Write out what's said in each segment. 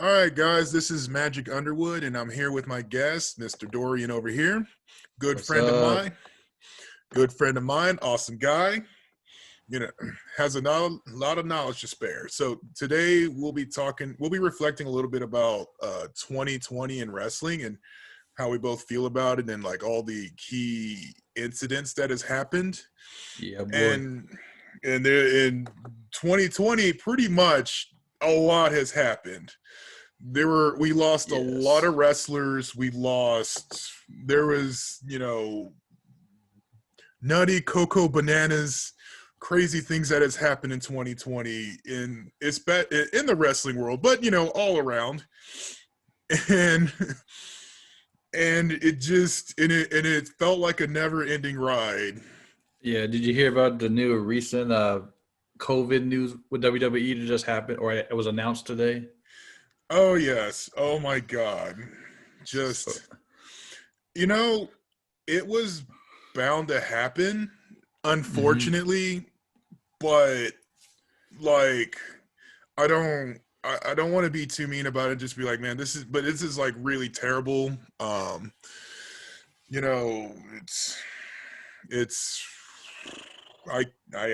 All right, guys, this is Magic Underwood, and I'm here with my guest, Mr. Dorion over here. Good What's friend of up? mine. Good friend of mine. Awesome guy. You know, has a lot of knowledge to spare. So today we'll be reflecting a little bit about 2020 in wrestling and how we both feel about it and like all the key incidents that has happened. Yeah, boy. And in 2020, pretty much a lot has happened. We lost a lot Yes. of wrestlers. There was, nutty cocoa bananas, crazy things that has happened in 2020 in the wrestling world, but all around. And it felt like a never ending ride. Yeah, did you hear about the new recent COVID news with WWE that just happened or it was announced today? Oh yes. Oh my God. So, Just you know, it was bound to happen, hmm unfortunately, but like I don't want to be too mean about it, just be like, man, this is like really terrible. You know, it's I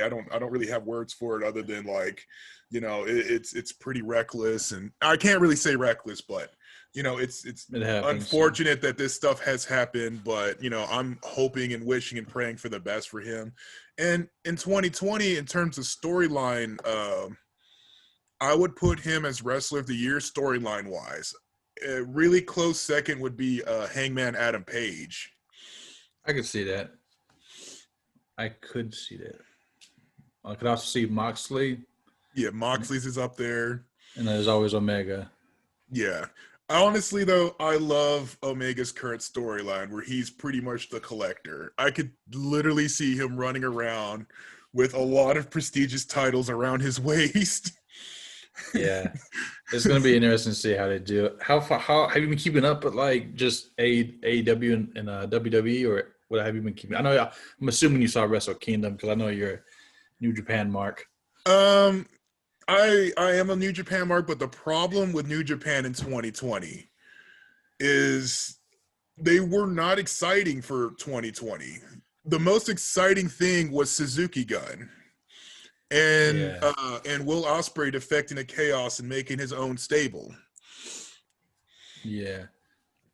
don't really have words for it other than like, it's pretty reckless, and I can't really say reckless, but it's it happens. Yeah. unfortunate that this stuff has happened, but I'm hoping and wishing and praying for the best for him. And in 2020, in terms of storyline, I would put him as wrestler of the year storyline wise. A really close second would be Hangman Adam Page. I could see that. I could see that. I could also see Moxley, Yeah, and, Moxley's is up there. and there's always Omega. Yeah. Honestly, though, I love Omega's current storyline where he's pretty much the collector. I could literally see him running around with a lot of prestigious titles around his waist. Yeah. It's gonna be interesting to see how they do it. How have you been keeping up with like just AEW and WWE or what have you been keeping? I'm assuming you saw Wrestle Kingdom because I know you're a New Japan mark. um, I am a New Japan mark, but the problem with New Japan in 2020 is they were not exciting for 2020. The most exciting thing was Suzuki Gun Yeah, and Will Ospreay defecting to Chaos and making his own stable. yeah.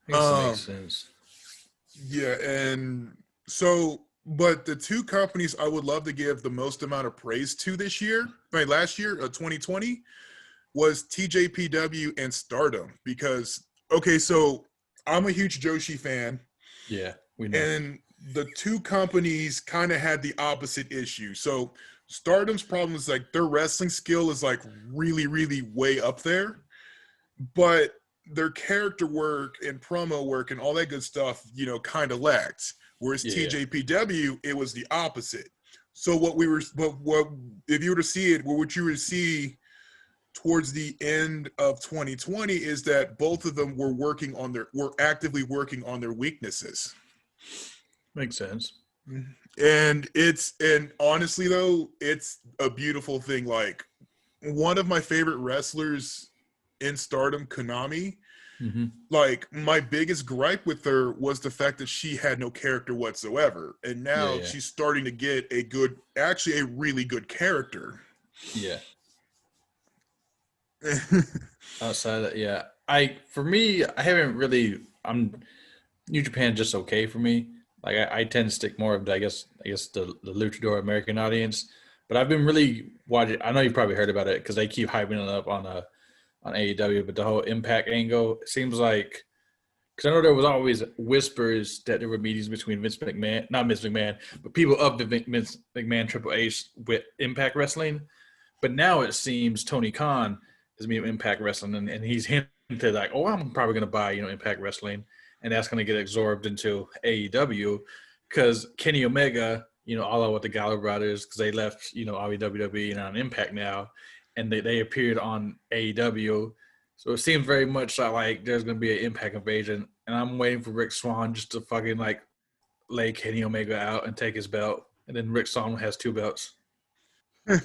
I guess it makes Um, sense. yeah, and so, but the two companies I would love to give the most amount of praise to this year, right, last year, 2020, was TJPW and Stardom because okay, so I'm a huge Joshi fan, Yeah, we know. and the two companies kind of had the opposite issue. So Stardom's problem is like their wrestling skill is like really, really way up there, but their character work and promo work and all that good stuff, kind of lacked. Whereas Yeah, TJPW, it was the opposite. So what if you were to see it, what you would see towards the end of 2020 is that both of them were actively working on their weaknesses. makes sense. And honestly though, it's a beautiful thing. Like one of my favorite wrestlers in Stardom, Konami, Hmm. like my biggest gripe with her was the fact that she had no character whatsoever, and Yeah, now yeah, she's starting to get actually a really good character. yeah. Outside of that, yeah. For me, I haven't really. I'm New Japan just okay for me. Like I tend to stick more of I guess the luchador American audience. But I've been really watching. I know you've probably heard about it because they keep hyping it up on AEW. But the whole Impact angle, it seems like because I know there was always whispers that there were meetings between Vince McMahon, not Vince McMahon, but people of the Vince McMahon Triple H with Impact Wrestling. But now it seems Tony Khan is meeting Impact Wrestling, and he's hinted like, oh, I'm probably going to buy Impact Wrestling, and that's going to get absorbed into AEW because Kenny Omega, all out with the Gallo brothers because they left WWE and on Impact now, and they appeared on AEW. So it seems very much like there's going to be an Impact invasion, and I'm waiting for Rick Swan just to fucking like lay Kenny Omega out and take his belt, and then Rick Swan has two belts. No,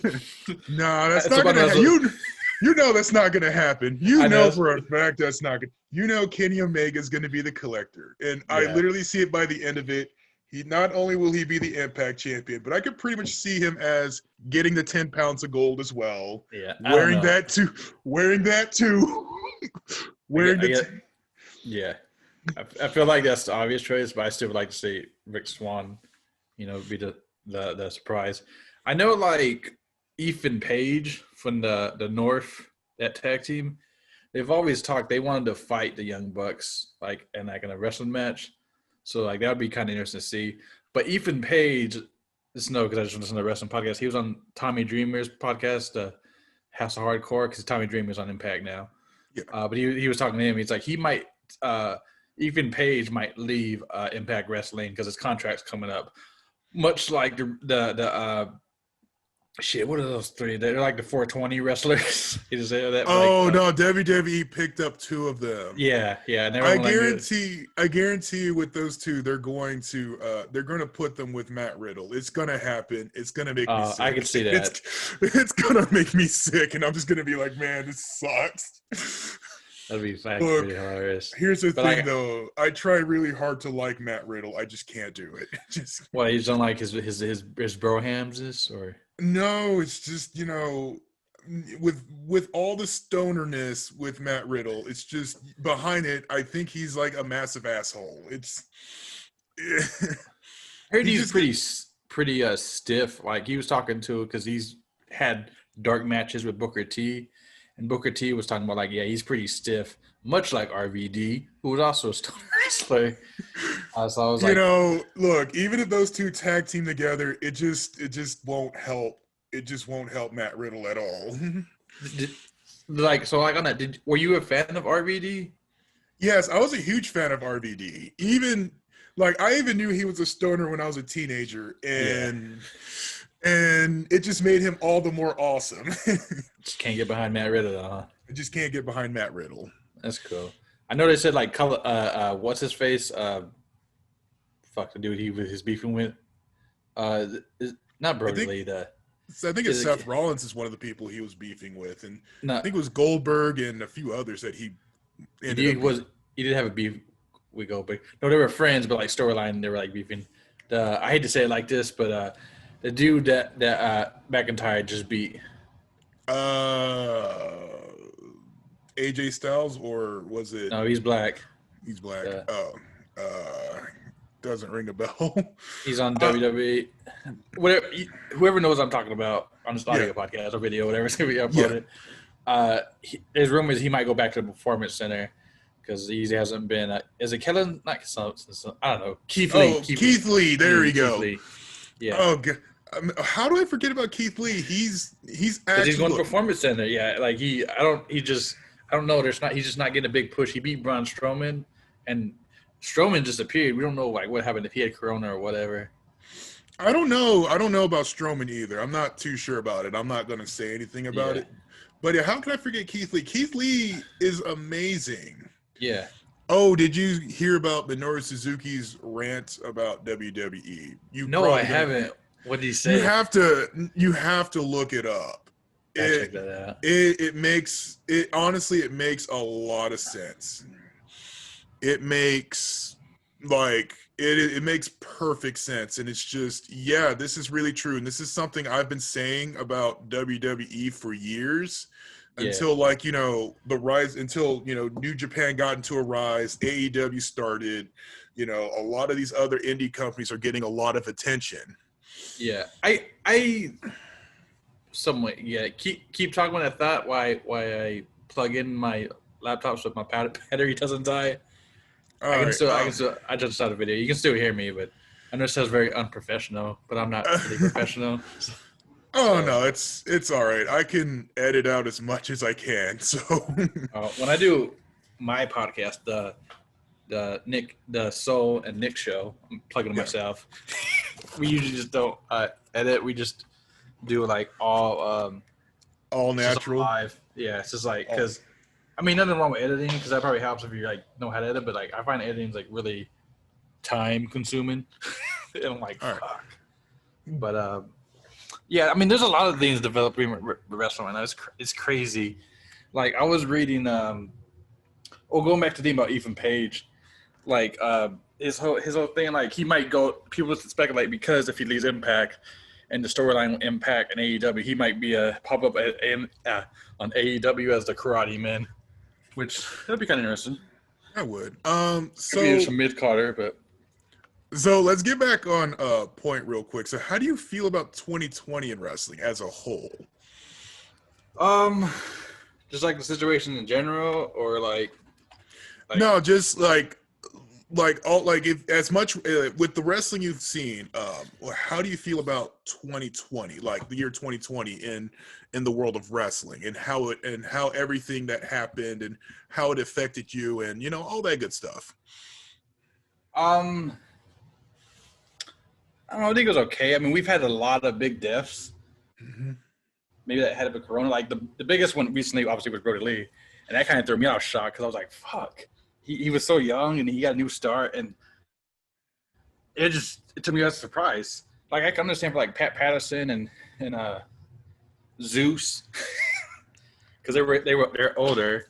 that's So not about gonna that's happen. You know that's not going to happen. You I know know. for a fact that's not going to. You know Kenny Omega is going to be the collector. And I Yeah, literally see it by the end of it. He not only will he be the Impact champion, but I could pretty much see him as getting the 10 pounds of gold as well. yeah. I don't Wearing know. that too. Wearing that too. Wearing I the. get. Yeah, I feel like that's the obvious choice, but I still would like to see Rick Swan, be the surprise. I know like Ethan Page from the North, that tag team. They've always talked they wanted to fight the Young Bucks in a wrestling match. So like that would be kind of interesting to see. But Ethan Page, just know because I just listened to the wrestling podcast. He was on Tommy Dreamer's podcast, House of Hardcore, because Tommy Dreamer's on Impact now. Yeah. But he was talking to him. He's like he might Ethan Page might leave Impact Wrestling because his contract's coming up. Much like the shit, what are those three? They're like the 420 wrestlers. You just say that, Oh no, WWE picked up 2 of them. yeah, and they were I like, guarantee you with those 2, they're going to put them with Matt Riddle. It's gonna happen. It's gonna make me sick. I can see that. It's gonna make me sick, and I'm just gonna be like, man, this sucks. That'd be Look, pretty hilarious. Here's the thing, though. I try really hard to like Matt Riddle. I just can't do it. What, he's on like his brohams or no, it's just with all the stonerness with Matt Riddle, it's just behind it. I think he's like a massive asshole. It's. I heard he's pretty stiff. Like he was talking to because he's had dark matches with Booker T, and Booker T was talking about like he's pretty stiff, much like RVD, who was also a stoner wrestler. So I was like, look, even if those 2 tag team together, it just won't help. It just won't help Matt Riddle at all. on that, were you a fan of RVD? Yes, I was a huge fan of RVD. Even I even knew he was a stoner when I was a teenager, and it just made him all the more awesome. Just can't get behind Matt Riddle, huh? I just can't get behind Matt Riddle. That's cool. I know they said like color. What's his face? Fuck the dude he was beefing with. Not Brody Lee. I think it's Seth Rollins is one of the people he was beefing with, and I think it was Goldberg and a few others that he did have a beef with Goldberg. No, they were friends, but like storyline, they were like beefing. I hate to say it like this, but the dude that McIntyre just beat. AJ Styles, or was it? No, he's black. He's black. Doesn't ring a bell. He's on WWE. Whoever knows what I'm talking about on this audio podcast or video, whatever, it's going to be uploaded. Yeah. His rumors he might go back to the Performance Center because he hasn't been. Is it Kellen? Not I don't know. Keith Lee. Oh, Keith Lee. There we go. Lee. Yeah. Oh, God. How do I forget about Keith Lee? He's actually he's going to Performance Center. Yeah, like I don't know. He's just not getting a big push. He beat Braun Strowman, and Strowman disappeared. We don't know like what happened, if he had corona or whatever. I don't know about Strowman either. I'm not too sure about it. I'm not going to say anything about it. But how can I forget Keith Lee? Keith Lee is amazing. Yeah. Oh, did you hear about Minoru Suzuki's rant about WWE? No, I haven't. What did he say? You have to look it up. Check that out. It makes a lot of sense. It makes it makes perfect sense, and it's just this is really true, and this is something I've been saying about WWE for years until the rise, until New Japan got into a rise, AEW started, a lot of these other indie companies are getting a lot of attention. Yeah, I somewhat keep talking about that thought. Why I plug in my laptop so my battery doesn't die. I just saw the video. You can still hear me, but I know it sounds very unprofessional, but I'm not really professional. No, it's all right. I can edit out as much as I can. So when I do my podcast, the Soul and Nick show, I'm plugging myself. We usually just don't edit. We just do like all natural live. Yeah, it's just like because. I mean, nothing wrong with editing because that probably helps if you know how to edit. But I find editing really time consuming, and I'm like, fuck. But Yeah, I mean, there's a lot of things developing with wrestling right now. It's crazy. Like I was reading, going back to the thing about Ethan Page, like his whole thing, like he might go. People speculate because if he leaves Impact and the storyline with Impact and AEW, he might be a pop up on AEW as the Karate Man, which that'd be kind of interesting. I would. Maybe some mid Carter, but So let's get back on point real quick. So how do you feel about 2020 in wrestling as a whole? um, just like the situation in general, or like No, just like all like if as much with the wrestling you've seen, how do you feel about 2020, like the year 2020 in the world of wrestling, and how everything that happened and how it affected you, and all that good stuff. um, I don't know. I think it was okay. I mean, we've had a lot of big deaths. Hmm. Maybe that had a corona. Like the biggest one recently, obviously, was Brody Lee, and that kind of threw me out of shock because I was like, "Fuck." He was so young and he got a new start, and it took me as a surprise. Like I can understand for like Pat Patterson and Zeus because they're older,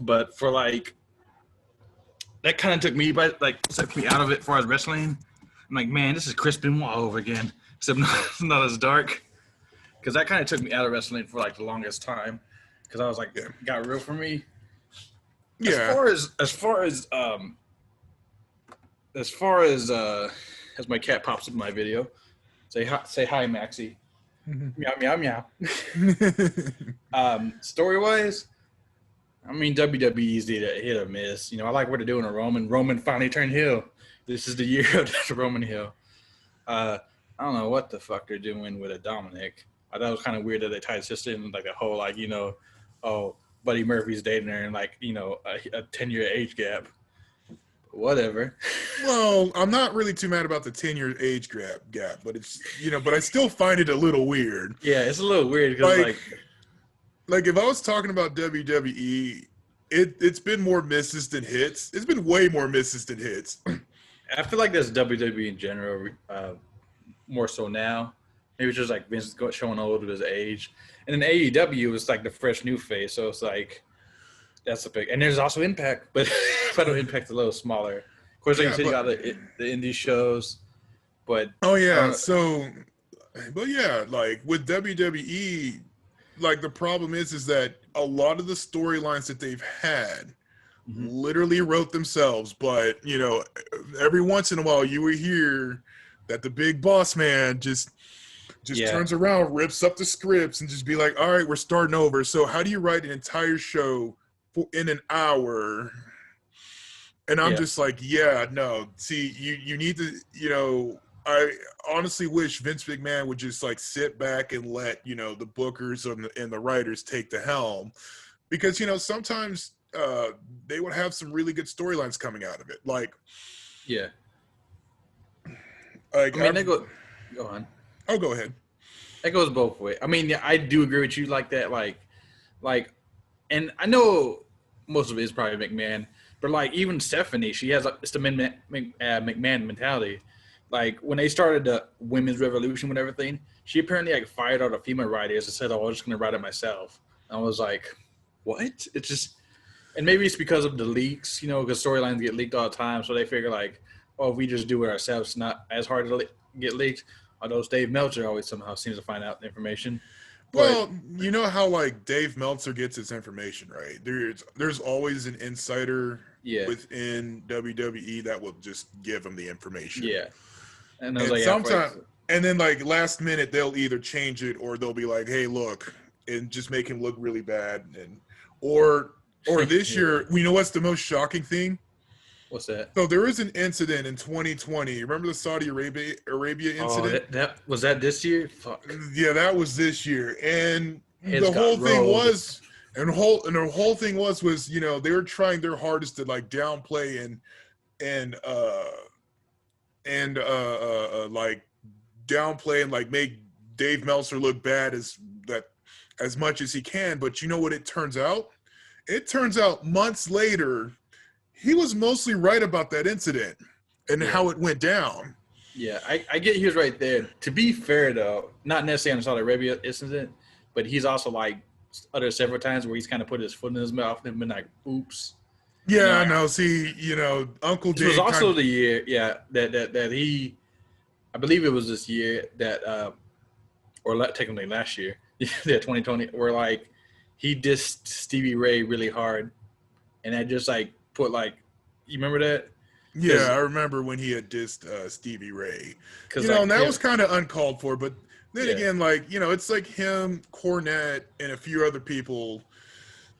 but for like that kind of took me took me out of it as far as wrestling. I'm like, man, this is Chris Benoit over again, except not as dark. Because that kind of took me out of wrestling for like the longest time. Because I was like, Yeah. got real for me. As Yeah. far as my cat pops up in my video, say hi, Maxie. Meow meow meow. Story wise, I mean WWE's hit or miss. I like what they're doing to Roman. Roman finally turned heel. This is the year of the Roman heel. I don't know what the fuck they're doing with a Dominic. I thought it was kind of weird that they tied his sister in like a whole oh, Buddy Murphy's dating her and a 10-year age gap. Whatever. Well, I'm not really too mad about the 10-year age gap, but it's but I still find it a little weird. Yeah, it's a little weird because like if I was talking about WWE, it's been more misses than hits. It's been way more misses than hits. I feel like there's WWE in general more so now. Maybe it's just like Vince showing old with his age, and then AEW is like the fresh new face, so it's like that's a big. And there's also Impact, but Impact's a little smaller. Of course, like you said, you got the indie shows, but oh yeah, but yeah, like with WWE, like the problem is that a lot of the storylines that they've had literally wrote themselves, but every once in a while you will hear that the big boss man just turns around, rips up the scripts, and just be like, all right, we're starting over. So how do you write an entire show in an hour? And I'm just like, yeah, no. See, you need to, I honestly wish Vince McMahon would just like sit back and let, the bookers and the writers take the helm. Because, sometimes they would have some really good storylines coming out of it. Like I mean, they go on. Oh, go ahead. That goes both ways. I mean, yeah, I do agree with you like that. And I know most of it is probably McMahon, but like even Stephanie, she has it's the McMahon mentality. Like when they started the women's revolution with everything, she apparently like fired all the female writers and said, "Oh, I'm just gonna write it myself." And I was like, "What?" It's just, and maybe it's because of the leaks, because storylines get leaked all the time, so they figure like, "Oh, if we just do it ourselves, it's not as hard to get leaked." Although Dave Meltzer always somehow seems to find out the information. Well, you know how like Dave Meltzer gets his information, right? There's always an insider within WWE that will just give him the information. Yeah. And sometimes, and then like last minute, they'll either change it or they'll be like, "Hey, look," and just make him look really bad. And or this year, what's the most shocking thing? What's that? So there was an incident in 2020. Remember the Saudi Arabia incident? Oh, that was that this year? Fuck. Yeah, that was this year. And the whole thing was, the whole thing was, they were trying their hardest to like downplay and like downplay and like make Dave Meltzer look bad as much as he can. But you know what it turns out? It turns out months later, he was mostly right about that incident and how it went down. Yeah, I get he was right there. To be fair, though, not necessarily on the Saudi Arabia incident, but he's also like uttered several times where he's kind of put his foot in his mouth and been like, "Oops," Yeah, like no, see, Uncle this was Dave kind also of, the year, yeah, that he, I believe it was this year that, technically last year, yeah, 2020, where like he dissed Stevie Ray really hard, and that just like put like, you remember that? yeah, Because I remember when he had dissed Stevie Ray. like And that him, was kind of uncalled for, but then yeah, again, like, it's like him, Cornette, and a few other people.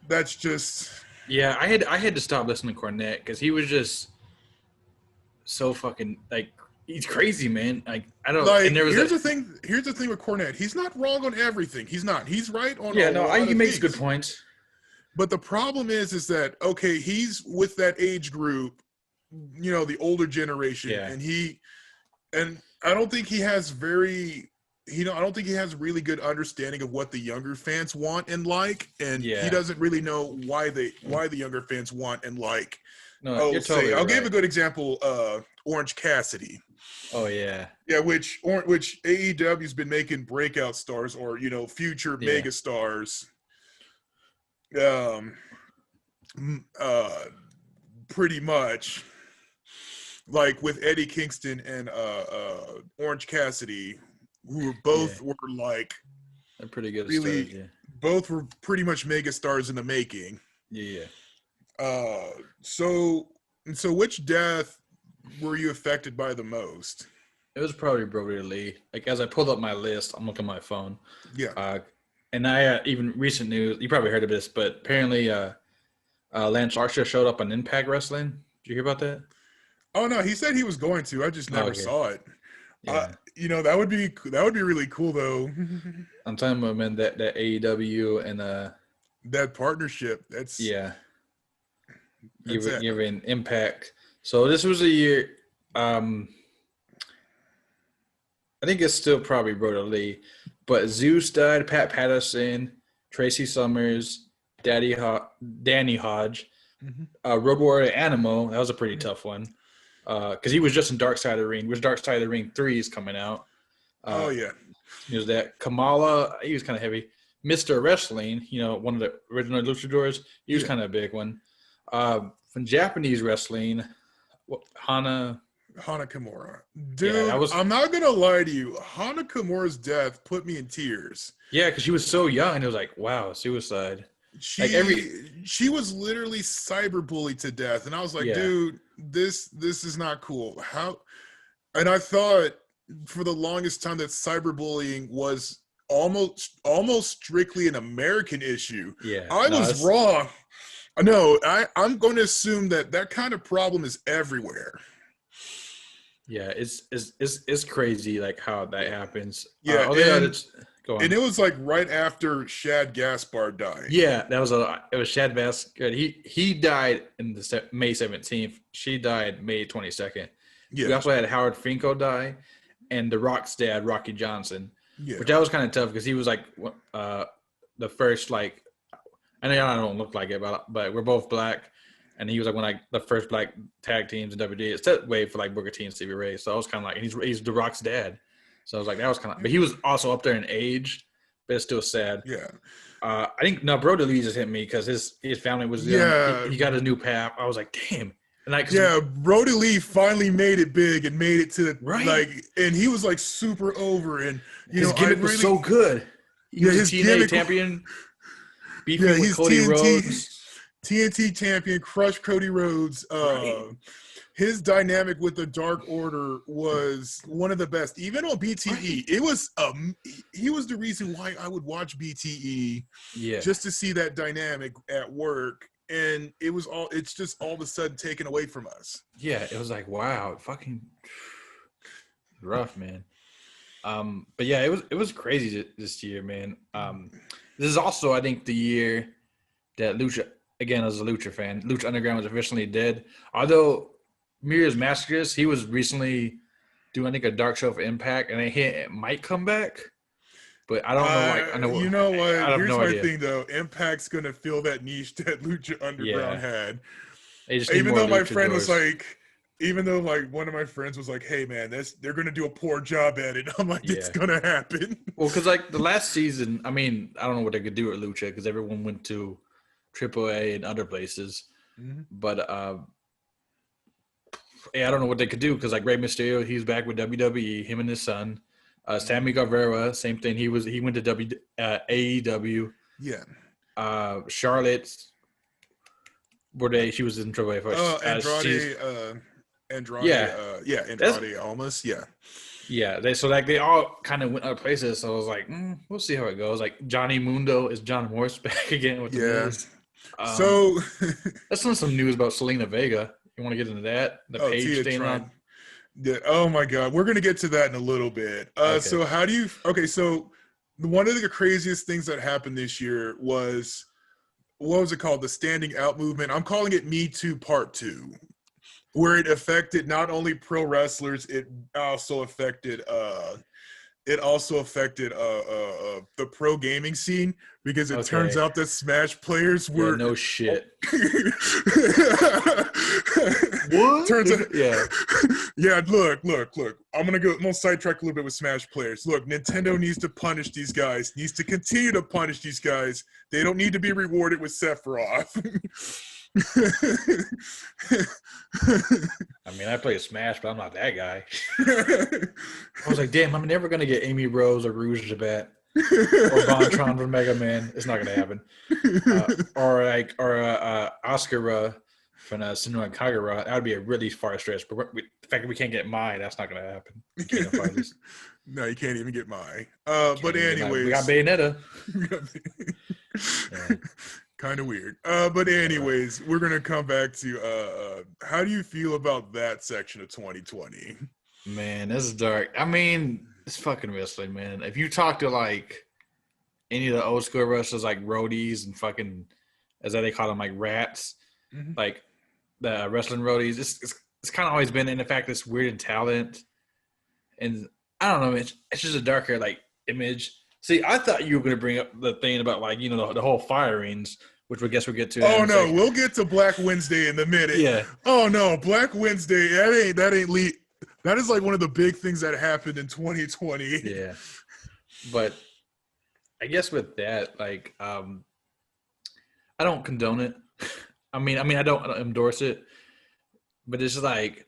That's just, yeah, I had to stop listening to Cornette because he was just so fucking like he's crazy, man. Like I don't, and like, there was a here's the thing with Cornette. He's not wrong on everything. He's not. He's right on a yeah, no, lot he of makes good things. points. But the problem is that, okay, he's with that age group, the older generation, Yeah, and I don't think he has I don't think he has really good understanding of what the younger fans want and like, and he yeah, doesn't really know why the younger fans want and like. no, Oh, you're say totally I'll give a right. good example. Orange Cassidy. Oh yeah, Yeah, which AEW's been making breakout stars or future yeah, mega stars. Um, uh, pretty much like with Eddie Kingston and Orange Cassidy, yeah. were like They're pretty good stars. really Yeah, both were pretty much mega stars in the making. yeah, yeah. Uh, so which death were you affected by the most? It was probably Brody Lee. Like as I pulled up my list, I'm looking at my phone. Yeah. Uh, and I even recent news. You probably heard of this, but apparently, Lance Archer showed up on Impact Wrestling. Did you hear about that? Oh no, he said he was going to. I just Oh, never okay. saw it. Yeah, That would be really cool though. I'm talking about, man, that AEW and That partnership. That's yeah, that's it. giving Impact. So this was a year. Um, I think it's still probably Brody Lee, but Zeus died. Pat Patterson, Tracy Summers, Danny Hodge, Mhm. Road Warrior Animal. That was a pretty tough one because he was just in Dark Side of the Ring. Which Dark Side of the Ring 3 is coming out. Oh Uh, yeah. he was that Kamala. He was kind of heavy. Mr. Wrestling, one of the original luchadors. He was Yeah. kind of a big one. From Japanese wrestling, Hana. Hana Kimura. Yeah, that Dude, was I'm not gonna lie to you. Hana Kimura's death put me in tears. yeah, because she was so young, and it was like, wow, suicide. Like every She was literally cyberbullied to death. And I was like, yeah, dude, this is not cool. How and I thought for the longest time that cyberbullying was almost strictly an American issue. yeah. I No, was wrong. No, I'm going to assume that that kind of problem is everywhere. yeah, it's crazy like how that happens. Yeah, It's go and on. it was like right after Shad Gaspard died. Yeah, it was Shad Vasquez. He died in the May 17th. She died May 22nd. We Yeah, also had Howard Finkel die, and The Rock's dad, Rocky Johnson, yeah, which that was kind of tough because he was like the first like I know I don't look like it, but we're both black, and he was like the first black tag teams in WWE. It's that way for like Booker T and Stevie Ray. So I was kind of like, and he's The Rock's dad. So I was like, that was kind of, but he was also up there in age, but it's still sad. yeah, I think no, Brody Lee just hit me because his family was young. yeah, He got a new pap. I was like, damn, and like, cause, yeah. Brody Lee finally made it big and made it to right, like, and he was like super over. And his I gimmick was really, so good. He yeah, was a his TNA gimmick, champion, yeah, beefing with he's Cody Rhodes. TNT champion, crushed Cody Rhodes. Right. His dynamic with the Dark Order was one of the best. Even on BTE, Right. it was he was the reason why I would watch BTE Yeah. just to see that dynamic at work. And it's just all of a sudden taken away from us. Yeah. It was like, wow, fucking rough, man. But yeah, it was crazy this year, man. This is also, I think, the year that Lucha, again, as a Lucha fan, Lucha Underground was officially dead. Although Miriam's Massacres, he was recently doing, I think, a dark show for Impact, and it might come back, but I don't know. Like, You know what? I have Here's no my idea. thing though. Impact's gonna fill that niche that Lucha Underground Yeah, had. they just need Even more though my friend was luchadors. like, even though like one of my friends was like, "Hey man, they're gonna do a poor job at it," I'm like, "It's Yeah. gonna happen." Well, because like the last season, I mean, I don't know what they could do at Lucha because everyone went to AAA and other places. Mhm. But yeah, I don't know what they could do because like Rey Mysterio, he's back with WWE. Him and his son, Sammy Guevara, same thing. He went to AEW. Yeah. Charlotte, she was in AAA first. Andrade, Andrade, Yeah, yeah, that's Andrade Almas, yeah. yeah. They all kind of went other places. So I was like, we'll see how it goes. Like Johnny Mundo is John Morris back again with the Yeah. Miz. So, Let's learn some news about Selena Vega. You want to get into that? The oh, page Tia staying trying. on. Yeah, oh my God, we're gonna get to that in a little bit. Okay. So how do you? Okay, so one of the craziest things that happened this year was what was it called? The standing out movement. I'm calling it Me Too Part Two, where it affected not only pro wrestlers, also affected the pro gaming scene because it turns Okay. out that Smash players Yeah. were No shit. What? turns out Yeah. yeah, look. I'm gonna sidetrack a little bit with Smash players. Look, Nintendo needs to punish these guys, needs to continue to punish these guys. They don't need to be rewarded with Sephiroth. I mean, I play Smash, but I'm not that guy. I was like, damn, I'm never gonna get Amy Rose or Rouge Jabat or Bontron from Mega Man. It's not gonna happen. Or Oscar from Senua Kagura. That would be a really far stretch. But the fact that we can't get Mai, that's not gonna happen. Kingdom Fighters. No, you can't even get Mai. But We got anyways, Bayonetta. Yeah. kind of weird. But anyways, we're gonna come back to how do you feel about that section of 2020? Man, this is dark. I mean, it's fucking wrestling, man. If you talk to like any of the old school wrestlers, like roadies and fucking, as they call them, like rats, Mhm. like the wrestling roadies, it's kind of always been in the fact it's weird and talent, and I don't know, man, it's just a darker like image. See, I thought you were gonna bring up the thing about like the whole firings, which we guess we'll get to that in Oh a no, second. we'll get to Black Wednesday in a minute. Yeah, Oh no, Black Wednesday, that ain't that is like one of the big things that happened in 2020. yeah, but I guess with that, like, I don't condone it. I don't endorse it, but it's like,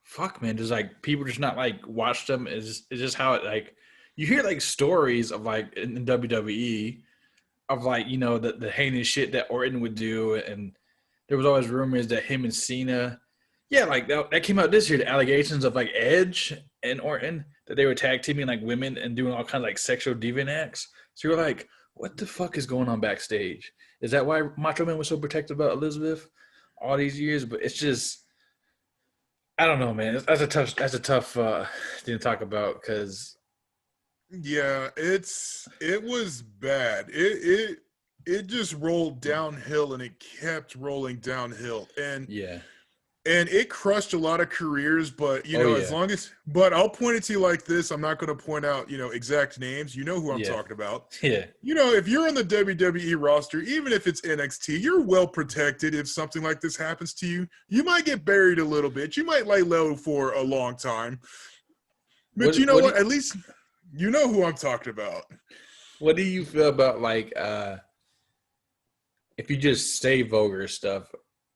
fuck, man. Just like people just not like watch them. It's just how it like you hear like stories of like in WWE of like the heinous shit that Orton would do, and there was always rumors that him and Cena, yeah, like that came out this year. The allegations of like Edge and Orton that they were tag teaming like women and doing all kinds of like sexual deviant acts. So you're like, what the fuck is going on backstage? Is that why Macho Man was so protective about Elizabeth all these years? But it's just, I don't know, man. That's a tough thing to talk about because Yeah, it was bad. It just rolled downhill and it kept rolling downhill. yeah, And it crushed a lot of careers, but oh as yeah, long as but I'll point it to you like this. I'm not going to point out, exact names. You know who I'm yeah, talking about. yeah, If you're on the WWE roster, even if it's NXT, you're well protected. If something like this happens to you, you might get buried a little bit. You might lay low for a long time. But you know what what? At least you know who I'm talking about. what do you feel about like if you just say vulgar stuff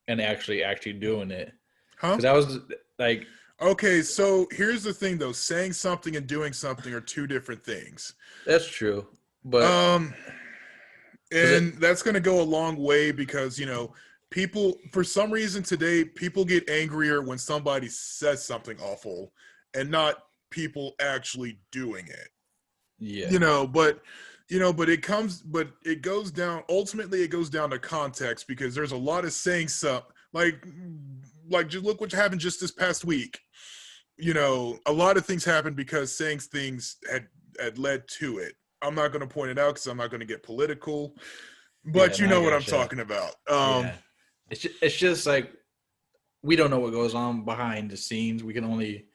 and actually doing it? Huh? Because I was like, Okay, so here's the thing though. Saying something and doing something are two different things. that's true, but Um because and that's going to go a long way because people for some reason today people get angrier when somebody says something awful and not people actually doing it. yeah, But it goes down, ultimately it goes down to context because there's a lot of saying something like just look what happened just this past week. A lot of things happened because saying things had led to it. I'm not going to point it out because I'm not going to get political, yeah, but you no, I know what I'm gotcha. talking about. Yeah, it's just like we don't know what goes on behind the scenes. We can only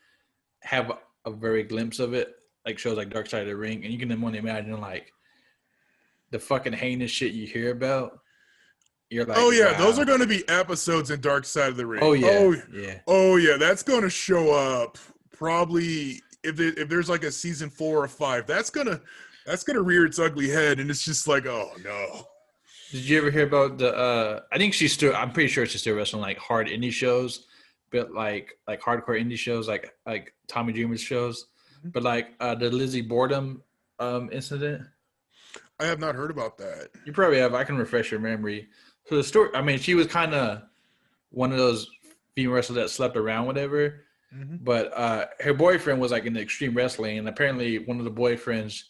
have a very glimpse of it, like shows like Dark Side of the Ring, and you can only imagine like the fucking heinous shit you hear about. you're like, Oh yeah, those are wow. going to be episodes in Dark Side of the Oh Ring. yeah, yeah. Oh yeah, that's going to show up probably if there's like a season 4 or 5. That's gonna rear its ugly head, and it's just like, oh no. Did you ever hear about the? I think she's still. I'm pretty sure she's still wrestling like hard indie shows, but like hardcore indie shows, like Tommy Dreamer's shows, but like the Lizzie Borden incident. I have not heard about that. You probably have. I can refresh your memory. So the story. I mean, she was kind of one of those female wrestlers that slept around, whatever. Mm-hmm. But her boyfriend was like in extreme wrestling, and apparently one of the boyfriends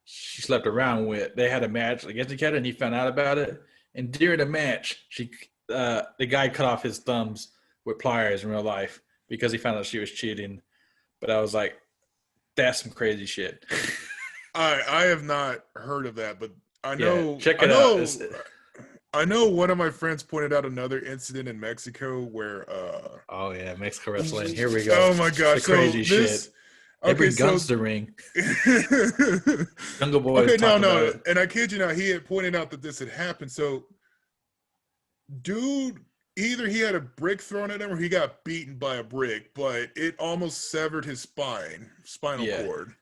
she slept around with, they had a match against each other, and he found out about it. And during the match, the guy cut off his thumbs with pliers in real life because he found out she was cheating. But I was like, that's some crazy shit. I have not heard of that, but I Yeah, know check I it out. know I know one of my friends pointed out another incident in Mexico where Oh yeah, Mexico wrestling. Here we go. oh my gosh, The crazy so this shit. They okay, bring guns so to the ring. Jungle Boy okay, talked about no, it. and I kid you not, he had pointed out that this had happened. So, dude, either he had a brick thrown at him or he got beaten by a brick, but it almost severed his spinal Yeah. cord.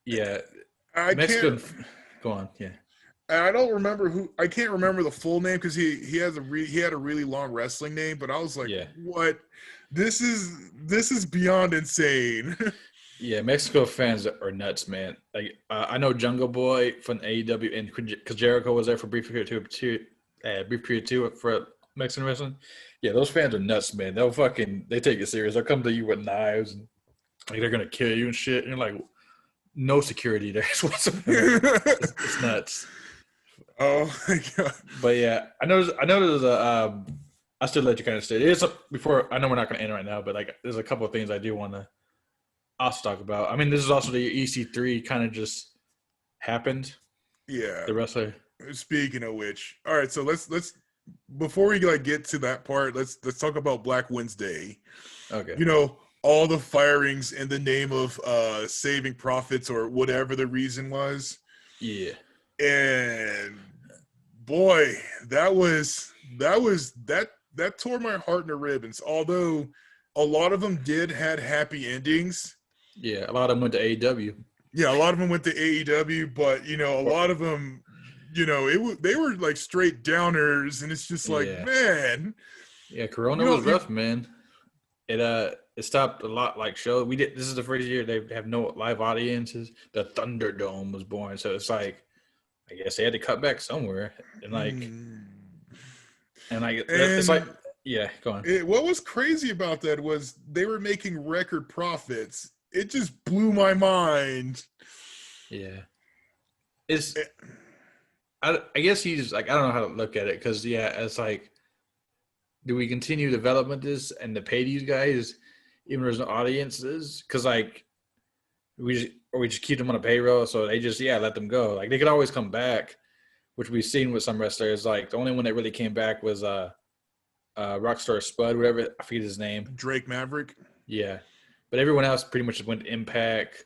Yeah, I Mexican. can't. Go on. Yeah. And I don't remember who. I can't remember the full name because he had a really long wrestling name. But I was like, Yeah. what? This is beyond insane. Yeah, Mexico fans are nuts, man. Like I know Jungle Boy from AEW, and because Jericho was there for a brief period too for Mexican wrestling. Yeah, those fans are nuts, man. They take it serious. They'll come to you with knives and like they're gonna kill you and shit. And you're like, no security there whatsoever. It's nuts. Oh my god! But yeah, I know there's a. I still let you kind of stay. Before I know we're not going to end right now, but like there's a couple of things I do want to also talk about. I mean, this is also the EC3 kind of just happened. Yeah. The wrestler. Speaking of which, all right. So let's before we like get to that part, let's talk about Black Wednesday. Okay. You know, all the firings in the name of saving profits or whatever the reason was. Yeah. And boy, that tore my heart into ribbons. Although a lot of them had happy endings. Yeah, a lot of them went to AEW. Yeah, a lot of them went to AEW, but you know, a lot of them, you know, they were like straight downers, and it's just like, man. Yeah, Corona was rough, man. It stopped a lot like shows. This is the first year they have no live audiences. The Thunderdome was born, so it's like I guess they had to cut back somewhere, it's like, yeah, go on. What was crazy about that was they were making record profits. It just blew my mind. Yeah, I guess he's like, I don't know how to look at it because it's like, do we continue development this and to pay these guys even though there's no audiences? Because like we just keep them on a payroll, so they just let them go. Like they could always come back, which we've seen with some wrestlers. Like the only one that really came back was Rockstar Spud, whatever, I forget his name. Drake Maverick. Yeah, but everyone else pretty much went to Impact,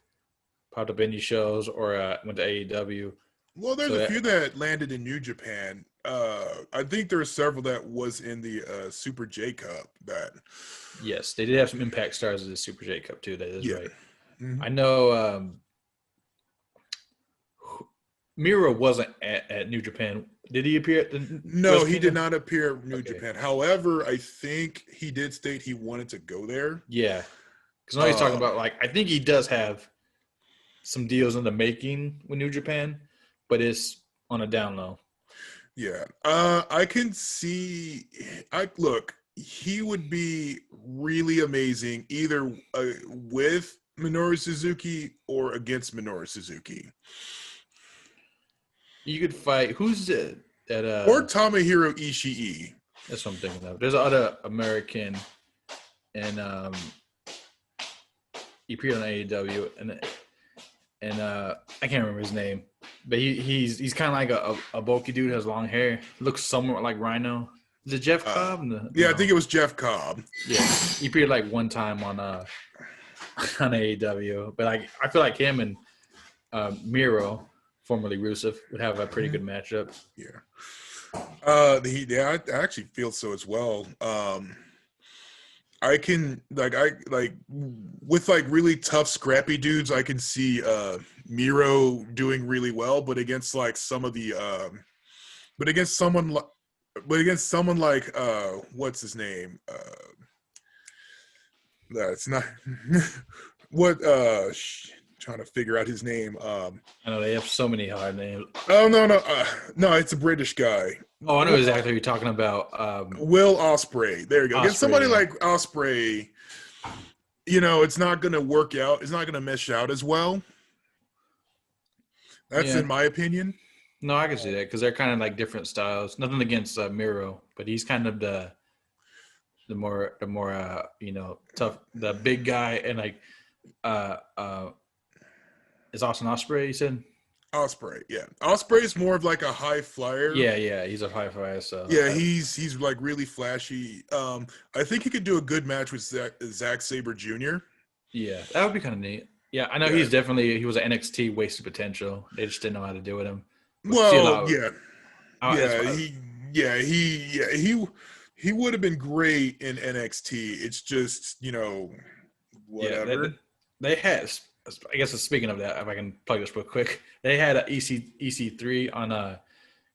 popped up indie shows, or went to AEW. Well, there's a few that landed in New Japan. I think there are several that was in the Super J Cup. Yes, they did have some Impact stars in the Super J Cup too. That is right. Mm-hmm. I know Miro wasn't at New Japan. Did he appear at the? No, he did not appear at New Japan. However, I think he did state he wanted to go there. Yeah, because now he's talking about like I think he does have some deals in the making with New Japan, but it's on a down low. Yeah, I can see. Look, he would be really amazing either with Minoru Suzuki or against Minoru Suzuki. You could fight who's that? Or Tomohiro Ishii. That's what I'm thinking of. There's another American, and he appeared on AEW, and I can't remember his name, but he's kind of like a bulky dude, has long hair, looks somewhat like Rhino. Is it Jeff Cobb? Yeah, I think it was Jeff Cobb. Yeah, he appeared like one time on AEW, but like I feel like him and Miro, formerly Rusev, would have a pretty good matchup. Yeah. I actually feel so as well. I can like with like really tough, scrappy dudes. I can see Miro doing really well, but against like some of the but against someone like what's his name? That's not what trying to figure out his name. I know they have so many hard names. Oh no, it's a British guy. Oh, I know exactly what you're talking about. Will Ospreay. There you go. Against Osprey. somebody Yeah. like Ospreay, it's not going to work out. It's not going to mesh out as well. That's Yeah. in my opinion. No, I can see that because they're kind of like different styles. Nothing against Miro, but he's kind of the more tough, the big guy, and like uh uh is Austin Osprey, you said? Ospreay, yeah. Ospreay is more of like a high flyer. Yeah, he's a high flyer. So Yeah, he's like really flashy. I think he could do a good match with Zack Sabre Jr. yeah, that would be kind of neat. Yeah, I know Yeah. he was an NXT wasted potential. They just didn't know how to do with him. Well, yeah, It's- he would have been great in NXT. It's just whatever. yeah, they had. I guess speaking of that, if I can plug this real quick, they had a EC3 on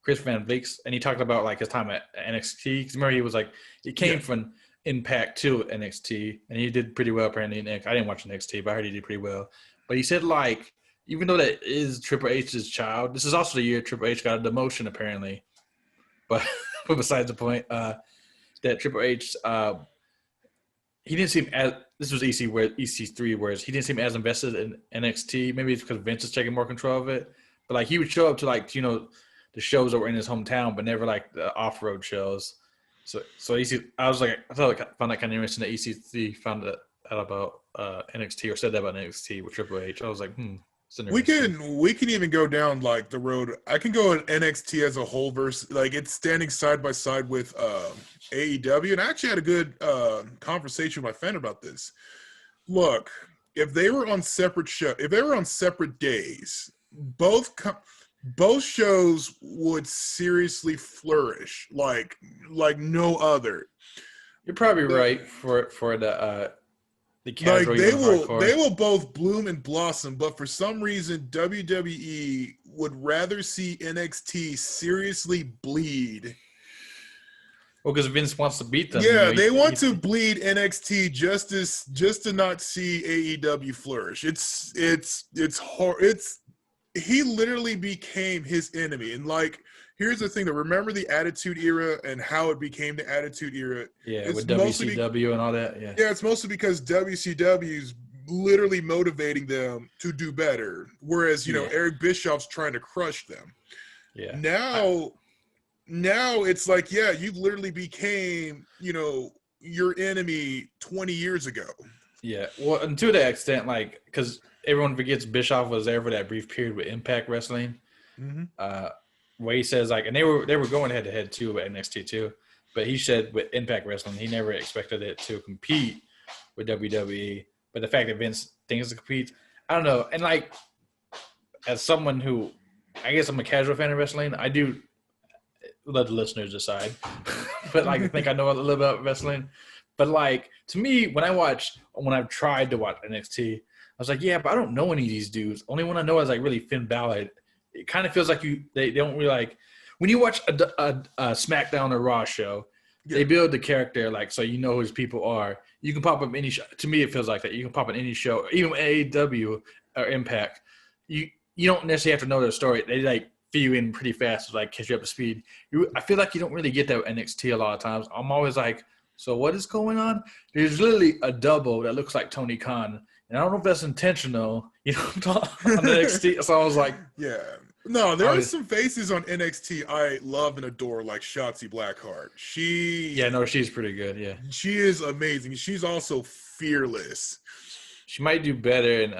Chris Van Vliet's, and he talked about like his time at NXT. Because remember, he was like he came from Impact to NXT, and he did pretty well apparently in NXT. I didn't watch NXT, but I heard he did pretty well. But he said like even though that is Triple H's child, this is also the year Triple H got a demotion apparently. But but besides the point, that Triple H he didn't seem as this was EC3, whereas he didn't seem as invested in NXT. Maybe it's because Vince is taking more control of it. But like he would show up to like the shows that were in his hometown, but never like the off-road shows. So I found that kind of interesting that EC3 found out about NXT or said that about NXT with Triple H. I was like, We can even go down like the road. I can go at NXT as a whole versus like it's standing side by side with AEW, and I actually had a good conversation with my friend about this. Look, if they were on separate days, both shows would seriously flourish like no other. You're probably right for the casual. Like they will both bloom and blossom, but for some reason WWE would rather see NXT seriously bleed. Well, because Vince wants to beat them. Yeah, they want to bleed NXT just to not see AEW flourish. It's hard. He literally became his enemy. And like, here's the thing: remember the Attitude Era and how it became the Attitude Era. Yeah, with WCW and all that. Yeah, it's mostly because WCW's literally motivating them to do better, whereas Eric Bischoff's trying to crush them. Yeah. Now it's like, yeah, you literally became your enemy 20 years ago. Yeah, well, and to that extent, like, because everyone forgets Bischoff was there for that brief period with Impact Wrestling. Mm-hmm. Where he says like, and they were going head to head too at NXT too, but he said with Impact Wrestling he never expected it to compete with WWE. But the fact that Vince thinks it compete, I don't know. And like, as someone who, I guess I'm a casual fan of wrestling, I do let the listeners decide. But like, I think I know a little about wrestling. But like, to me, when I've tried to watch NXT, I was like, yeah, but I don't know any of these dudes. Only one I know is like really Finn Balor. It kind of feels like they don't really like when you watch a SmackDown or Raw show. Yeah. They build the character like so you know who his people are. You can pop up any show. To me, it feels like that. You can pop in any show, even AEW or Impact. You don't necessarily have to know their story. They like feed you in pretty fast to like catch you up to speed. I feel like you don't really get that with NXT a lot of times. I'm always like, so what is going on? There's literally a double that looks like Tony Khan. And I don't know if that's intentional, on NXT. So I was like, yeah. No, there are some faces on NXT I love and adore, like Shotzi Blackheart. She's pretty good. Yeah, she is amazing. She's also fearless. She might do better in,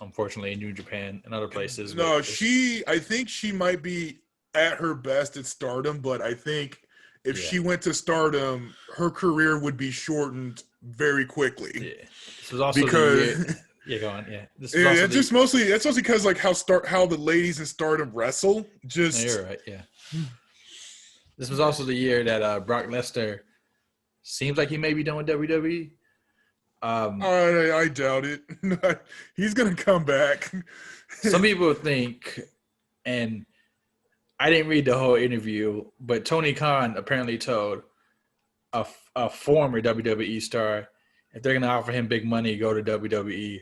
unfortunately, in New Japan and other places. No, I think she might be at her best at Stardom, but I think if she went to Stardom, her career would be shortened very quickly. Yeah, this was also because. Yeah, go on. Yeah, that's mostly because like how the ladies in Stardom wrestle. Just you're right. Yeah, This was also the year that Brock Lesnar seems like he may be done with WWE. I doubt it. He's gonna come back. Some people think, and I didn't read the whole interview, but Tony Khan apparently told a former WWE star if they're gonna offer him big money, go to WWE.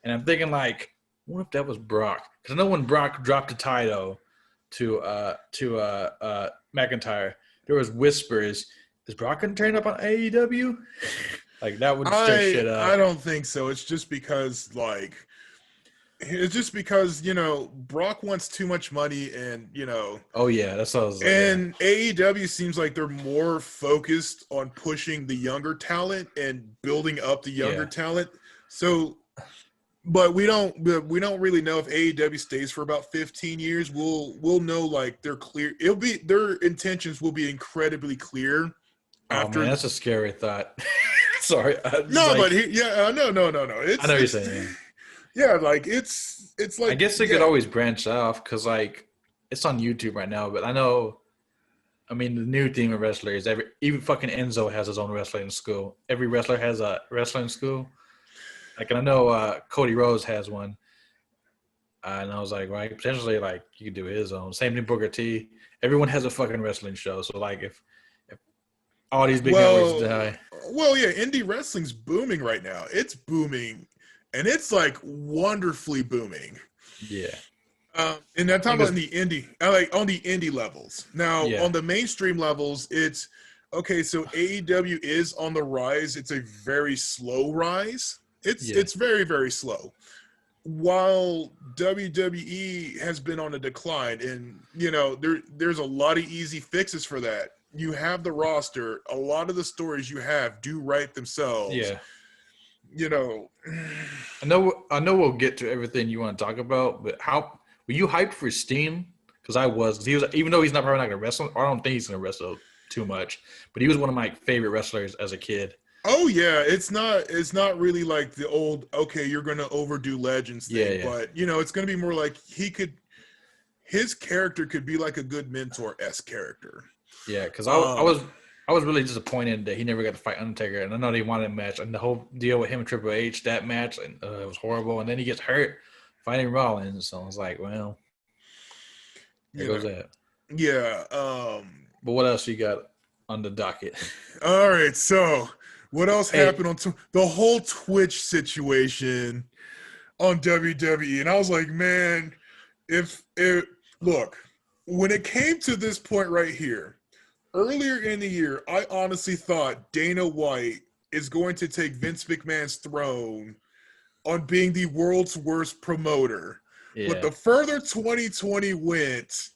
And I'm thinking like, what if that was Brock? Because I know when Brock dropped the title to McIntyre, there was whispers, is Brock gonna turn up on AEW? Like that would stir shit I up. don't think so. It's just because Brock wants too much money, and Oh yeah, that's what I was like. Yeah, and AEW seems like they're more focused on pushing the younger talent and building up the younger yeah. talent. So, but we don't really know if AEW stays for about 15 years. We'll know like they're clear. Their intentions will be incredibly clear Oh man, after. that's a scary thought. Sorry, I just No, but like no. I know what you're saying. Yeah, like it's I like guess they could always branch off because like it's on YouTube right now. But I know, I mean, the new theme of wrestlers. Even fucking Enzo has his own wrestling school. Every wrestler has a wrestling school. Like, and I know Cody Rhodes has one. And I was like, right, potentially, like you could do his own. Same thing, Booker T. Everyone has a fucking wrestling show. So like, if all these big networks well, die, yeah, indie wrestling's booming right now. It's booming, and it's like wonderfully booming. yeah, And I'm I talking think about in the indie, like on the indie levels. Now, yeah, on the mainstream levels, it's okay. So AEW is on the rise. It's a very slow rise. yeah, It's very very slow. While WWE has been on a decline, and there's a lot of easy fixes for that. You have the roster. A lot of the stories you have do write themselves. yeah. You know, I know we'll get to everything you want to talk about, but how were you hyped for Steam? Because I was. 'Cause he was, even though he's not probably not gonna wrestle. I don't think he's gonna wrestle too much, but he was one of my favorite wrestlers as a kid. oh yeah, it's not really like the old okay, you're gonna overdo legends Yeah, thing, yeah, but it's gonna be more like his character could be like a good mentor s character. yeah. Because Um, I was really disappointed that he never got to fight Undertaker, and I know they wanted a match, and the whole deal with him and Triple H, that match, and it was horrible. And then he gets hurt fighting Rollins, so I was like, well, there you goes know, that. yeah. But what else you got on the docket? All right, so what else Hey, happened on the whole Twitch situation on WWE? And I was like, man, if it look when it came to this point right here, earlier in the year, I honestly thought Dana White is going to take Vince McMahon's throne on being the world's worst promoter. But yeah. the further 2020 went,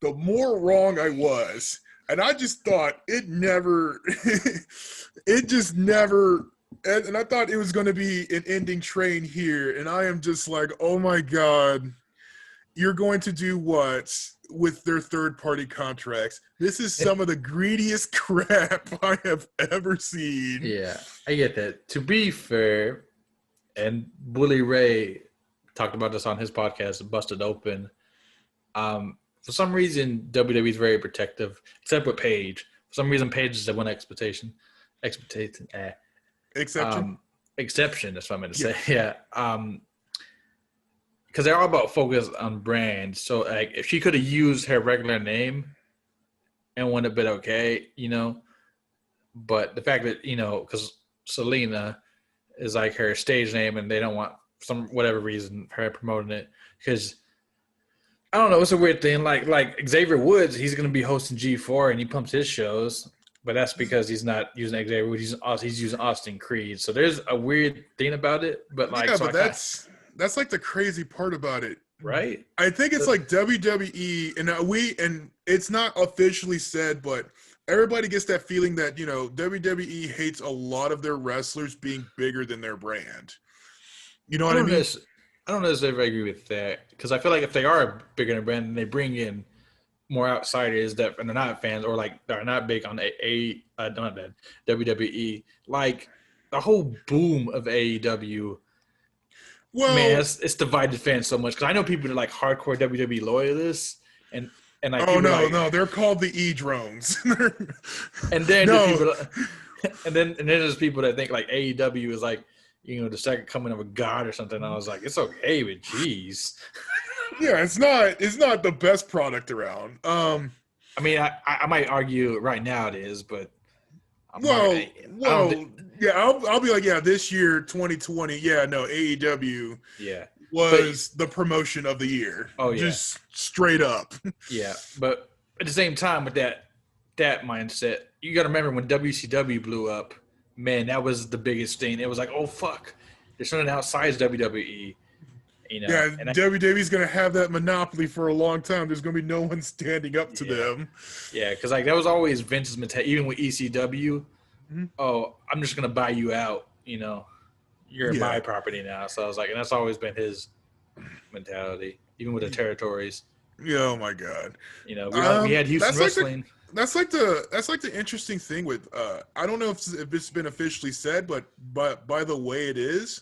the more wrong I was. And I just thought it never, it just never, and I thought it was going to be an ending train here. And I am just like, oh my God, you're going to do what with their third party contracts? This is some of the greediest crap I have ever seen. Yeah, I get that. To be fair, and Bully Ray talked about this on his podcast, Busted Open. For some reason, WWE is very protective, except with Paige. For some reason, Paige is the one expectation, Exception? um, exception. That's what I meant to Yeah. say. Yeah. Because they're all about focus on brand. So, like, if she could have used her regular name and would have been okay, But the fact that because Selena is like her stage name, and they don't want some whatever reason her promoting it because I don't know. It's a weird thing. Like Xavier Woods, he's going to be hosting G4 and he pumps his shows, but that's because he's not using Xavier Woods. He's using Austin Creed. So there's a weird thing about it. But like, Yeah, so but I kind of that's like the crazy part about it. right. I think it's like WWE, and it's not officially said, but everybody gets that feeling that WWE hates a lot of their wrestlers being bigger than their brand. You know I what I don't mean? know. I don't necessarily agree with that because I feel like if they are bigger than a brand and they bring in more outsiders that and they're not fans or like they're not big on not that WWE, like the whole boom of AEW, man, Well, it's divided fans so much because I know people that are like hardcore WWE loyalists and and like Oh people no, like, no, they're called the E drones. and then there's No, people, and then there's people that think like AEW is like, the second coming of a god or something. And I was like, it's okay, but jeez. yeah, it's not the best product around. I mean, I might argue right now it is, but I'm not. Well, I don't think. well, yeah, I'll be like, yeah, this year, 2020, yeah, no, AEW Yeah, but was the promotion of the year, oh yeah, just straight up. yeah. But at the same time, with that mindset, you got to remember when WCW blew up. Man, that was the biggest thing. It was like, oh fuck, there's something outside WWE. Yeah, And WWE's gonna have that monopoly for a long time. There's gonna be no one standing up to yeah, them. yeah, because like that was always Vince's mentality. Even with ECW, Mhm. oh, I'm just gonna buy you out. You're Yeah, my property now. So I was like, and that's always been his mentality, even with the territories. yeah. Oh my god. We had Houston That's like the wrestling. that's like the interesting thing with I don't know if it's been officially said, but by the way it is,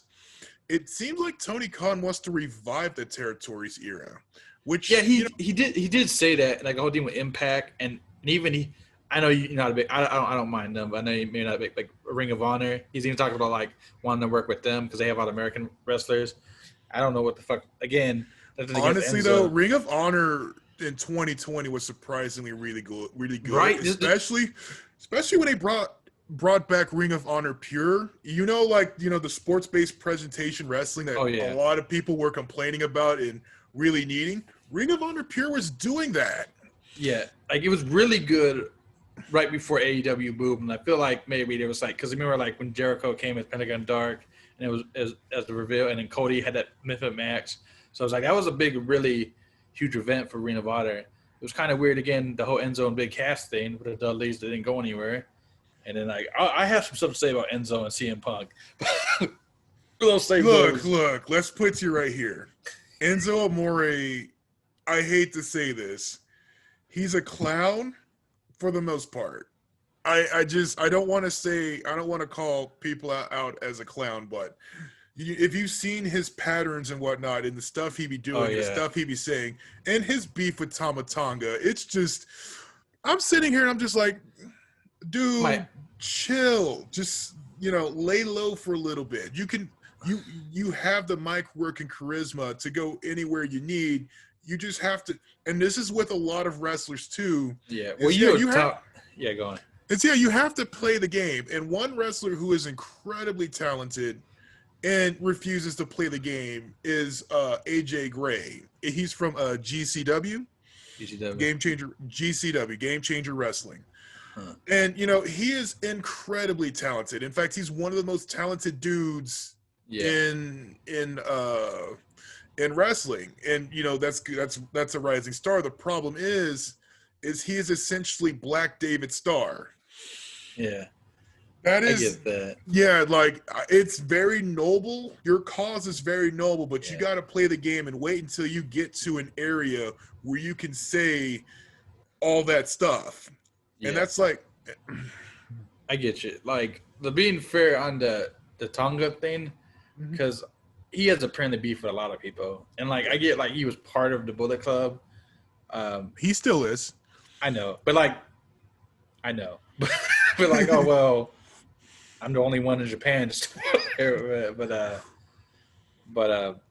it seems like Tony Khan wants to revive the territories era, Yeah, which he did say that, like the whole thing with Impact, and even he. I know you're not a big. I don't mind them, but I know you may not be like Ring of Honor. He's even talking about like wanting to work with them because they have a lot of American wrestlers. I don't know what the fuck. Again, nothing against honestly though, Enzo, Ring of Honor in 2020 was surprisingly really good, right? especially when they brought back Ring of Honor Pure. The sports based presentation wrestling that Oh a yeah, lot of people were complaining about and really needing. Ring of Honor Pure was doing that. yeah. Like it was really good right before AEW boomed, and I feel like maybe there was like because remember like when Jericho came as Pentagon Dark, and it was as the reveal, and then Cody had that Mythic match. So I was like, that was a big, really huge event for Ring of Honor. It was kind of weird again, the whole Enzo and Big Cass thing with the Dudleys that didn't go anywhere. And then like I have some stuff to say about Enzo and CM Punk. We'll save Look, those. look, let's put you right here. Enzo Amore, I hate to say this, he's a clown for the most part. I don't want to say, I don't want to call people out as a clown, but if you've seen his patterns and whatnot and the stuff he be Oh doing and the yeah, stuff he be saying and his beef with Tamatanga, it's just, I'm sitting here and I'm just like, my dude, chill. Just, lay low for a little bit. You have the mic work and charisma to go anywhere you need. You just have to, and this is with a lot of wrestlers too. yeah. Well, Is yeah, you you have talk. Yeah, go on. it's yeah, you have to play the game. And one wrestler who is incredibly talented and refuses to play the game is AJ Gray. He's from GCW, GCW. Game Changer GCW, Game Changer Wrestling. Huh. And he is incredibly talented. In fact, he's one of the most talented dudes Yeah, in wrestling. And that's a rising star. The problem is he is essentially Black David Starr. yeah. That I is, get that. yeah, like it's very noble. Your cause is very noble, but you Yeah, got to play the game and wait until you get to an area where you can say all that stuff. And yeah. that's like, I get you. Like the being fair on the Tonga thing, Mhm. because he has apparently beef with a lot of people, and like I get like he was part of the Bullet Club. Um, He still is. I know, but like I know, but like oh well, I'm the only one in Japan. But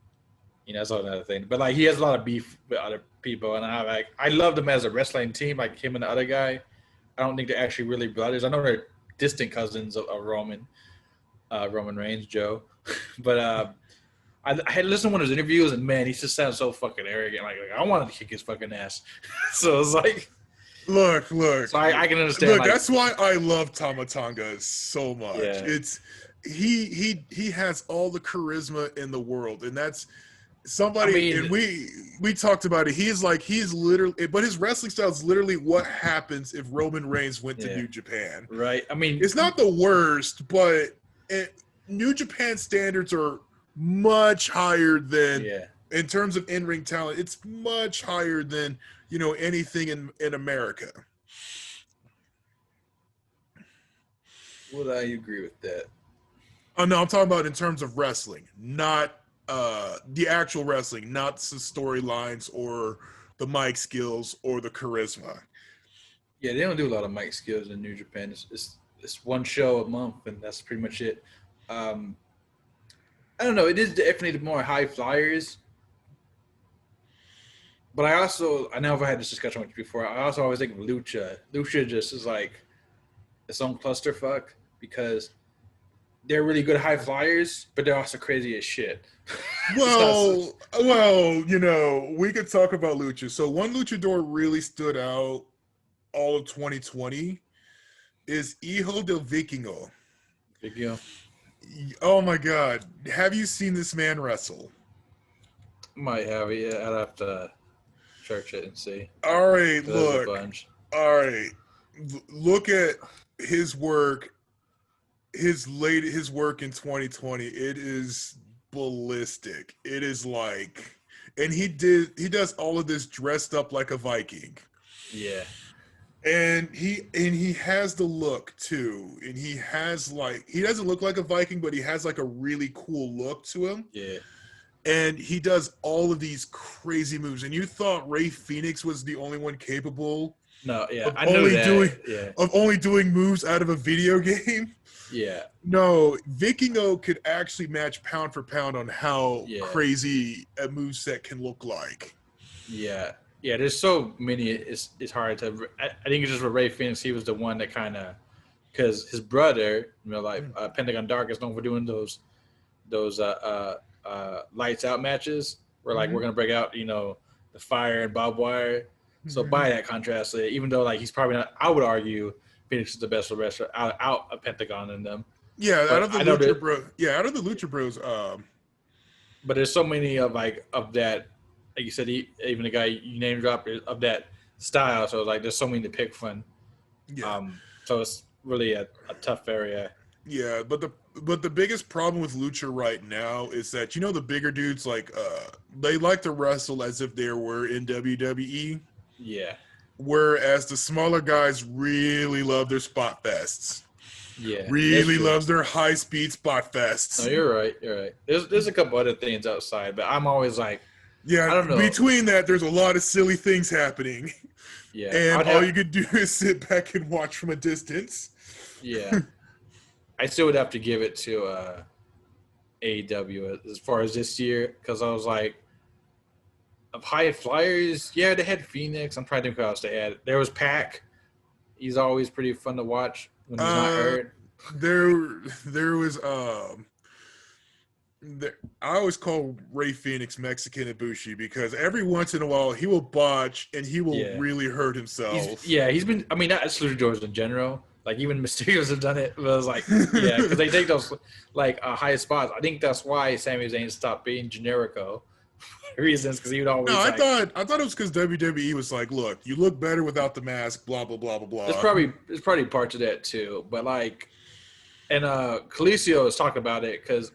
that's another thing. But like he has a lot of beef with other people, and I love them as a wrestling team, like him and the other guy. I don't think they're actually really brothers. I know they're distant cousins of Roman Reigns, Joe. But I had listened to one of his interviews, and man, he just sounds so fucking arrogant. Like I wanted to kick his fucking ass. So it's like, Look, look, so I can understand. look. Like, That's why I love Tamatanga so much. yeah, It's he has all the charisma in the world, and that's I somebody. And mean, we talked about it. He's literally, but his wrestling style is literally what happens if Roman Reigns went to yeah, New Japan. right. I mean, It's not the worst, but New Japan standards are much higher than, yeah. in terms of in-ring talent, it's much higher than anything in America. Would I agree with that? Oh no, I'm talking about in terms of wrestling, not the actual wrestling, not the storylines or the mic skills or the charisma. Yeah, they don't do a lot of mic skills in New Japan. It's one show a month, and that's pretty much it. Um, I don't know. It is definitely the more high flyers, but I know I've had this discussion with you before. I also always think of Lucha. Lucha just is like its own clusterfuck because they're really good high flyers, but they're also crazy as shit. It's not. We could talk about lucha. So one luchador really stood out all of 2020 is Hijo del Vikingo. Big deal. Oh my God. Have you seen this man wrestle? Might have it. Yeah, I'd have to search it and see. All right, There's a look. bunch. All right. Look at his work, his work in 2020. It is ballistic. It is like, and he does all of this dressed up like a Viking. Yeah. And he has the look too. And he doesn't look like a Viking, but he has like a really cool look to him. Yeah. And he does all of these crazy moves. And you thought Ray Phoenix was the only one capable No, yeah, of I know that. only doing moves out of a video game? Yeah. No, Vikingo could actually match pound for pound on how Yeah. crazy a moveset can look like. Yeah. Yeah, there's so many. It's hard to. I think it's just with Ray Phoenix. He was the one that kind of, because his brother, Pentagon Dark, is known for doing those lights out matches where like we're gonna break out, the fire and barbed wire. So by that contrast, even though like he's probably not, I would argue Phoenix is the best wrestler out of Pentagon in them. Yeah, But out of the Lucha Bros. But there's so many of that. Like you said, even the guy you name dropped of that style. So like, there's so many to pick from. Yeah. So it's really a tough area. Yeah, but the biggest problem with Lucha right now is that the bigger dudes they like to wrestle as if they were in WWE. Yeah. Whereas the smaller guys really love their spot fests. Yeah. Really loves their high speed spot fests. No, you're right. There's a couple other things outside, but I'm always like, yeah, I don't know. Between that, there's a lot of silly things happening. Yeah. And all you could do is sit back and watch from a distance. Yeah. I still would have to give it to AEW as far as this year, because I was like, of high flyers, yeah, they had Phoenix. I'm trying to think who else they had. There was Pac. He's always pretty fun to watch when he's not hurt. There was I always call Ray Phoenix Mexican Ibushi because every once in a while he will botch and he will really hurt himself. He's been. I mean, not Luchadors in general. Like even Mysterios have done it. But I was like, yeah, because they take those high spots. I think that's why Sami Zayn stopped being Generico. Reasons, because he would always. No, I thought it was because WWE was like, look, you look better without the mask. Blah blah blah blah blah. It's probably parts of that too, but like, and Calicio was talking about it because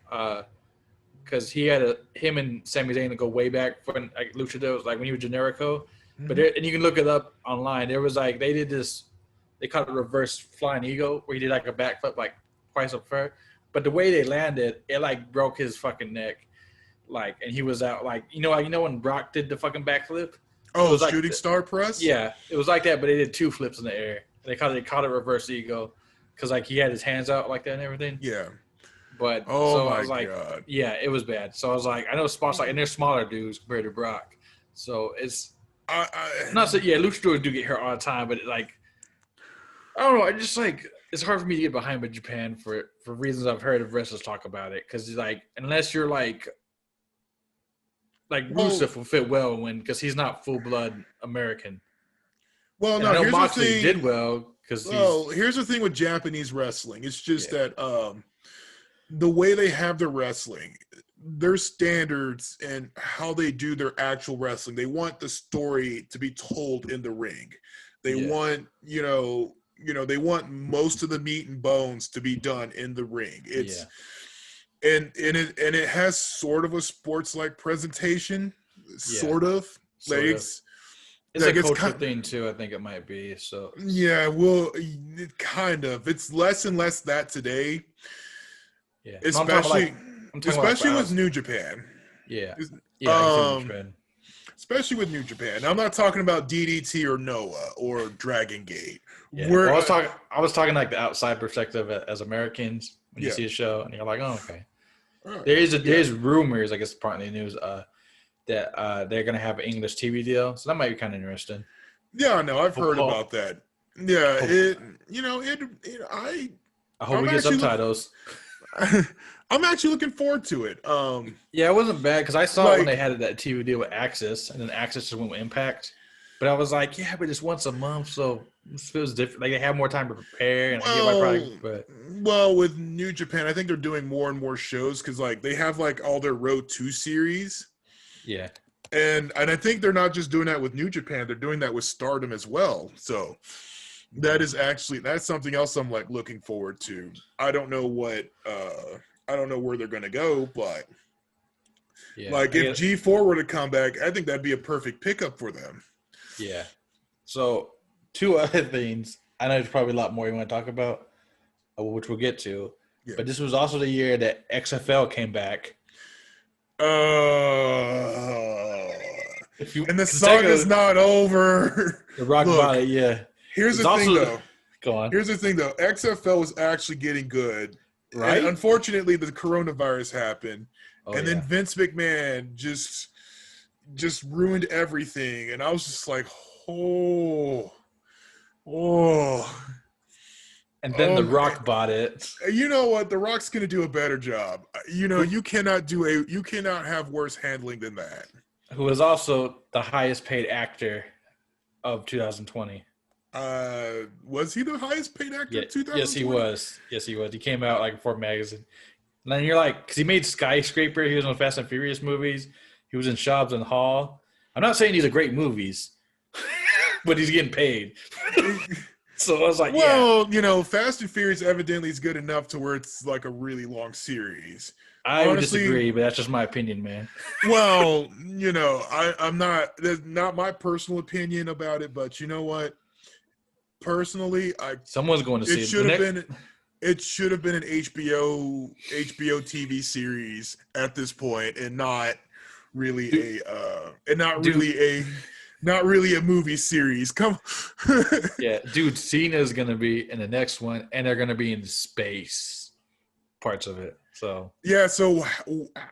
he had him and Sami Zayn to go way back when like Luchadors, like when he was Generico. But and you can look it up online. There was like they did this. They called it reverse flying eagle, where he did like a backflip like twice up fair. But the way they landed, it like broke his fucking neck. Like, and he was out like when Brock did the fucking backflip. Oh, shooting star press. Yeah, it was like that, but they did two flips in the air. They called it reverse eagle because like he had his hands out like that and everything. Yeah. But I was like, God. Yeah, it was bad. So I was like, I know spots like, and they're smaller dudes compared to Brock. So it's not so luchadors do get hurt all the time, but like I don't know. I just like it's hard for me to get behind with Japan for reasons I've heard of wrestlers talk about it because like unless you're like Rusev will fit well because he's not full blood American. Well, no, I know here's Moxley the thing. Did well because here's the thing with Japanese wrestling. It's just that the way they have their wrestling, their standards and how they do their actual wrestling, they want the story to be told in the ring. They want they want most of the meat and bones to be done in the ring. It's and it has sort of a sports-like presentation, sort of. It's a cultural thing too. I think it might be so. Yeah, well, kind of. It's less and less that today. Yeah, especially with New Japan. Yeah, New Japan. especially with New Japan. Now, I'm not talking about DDT or Noah or Dragon Gate. Yeah. Well, I was talking like the outside perspective as Americans when you Yeah. see a show and you're like, oh, okay. Right. There's rumors, I guess, part of the news that they're gonna have an English TV deal, so that might be kind of interesting. Yeah, no, I've heard about that. Yeah, I hope I'm we get actually subtitles. I'm actually looking forward to it. Yeah, it wasn't bad because I saw it when like, they had that TV deal with Access, and then Access just went with Impact. But I was like, yeah, but it's once a month, so it feels different. Like they have more time to prepare, and I get my product. But with New Japan, I think they're doing more and more shows because like they have like all their Road 2 series. yeah, And I think they're not just doing that with New Japan, they're doing that with Stardom as well. So that's something else I'm like looking forward to. I don't know where they're gonna go, but yeah, like if G4 were to come back, I think that'd be a perfect pickup for them. Yeah. So 2 other things. I know there's probably a lot more you want to talk about, which we'll get to. Yeah. But this was also the year that XFL came back. And the song is not over. The Rock Bottom, yeah. Here's the thing, though. Go on. Here's the thing, though. XFL was actually getting good. Right? And unfortunately, the coronavirus happened. Then Vince McMahon just ruined everything. And I was just like, oh. And then The Rock bought it. You know what? The Rock's going to do a better job. You cannot have worse handling than that. Who was also the highest paid actor of 2020. Was he the highest paid actor of 2020? Yes, he was. He came out like for magazine. And then you're like, because he made Skyscraper. He was in Fast and Furious movies. He was in Shobbs and Hall. I'm not saying these are great movies, but he's getting paid. So I was like, Fast and Furious evidently is good enough to where it's like a really long series. I would disagree, but that's just my opinion, man. Well, I'm not. That's not my personal opinion about it, but you know what? Personally, someone's going to see it. It should have been an HBO TV series at this point, and not really not really a movie series. Come. Yeah, dude, Cena's gonna be in the next one, and they're gonna be in space parts of it. So yeah, so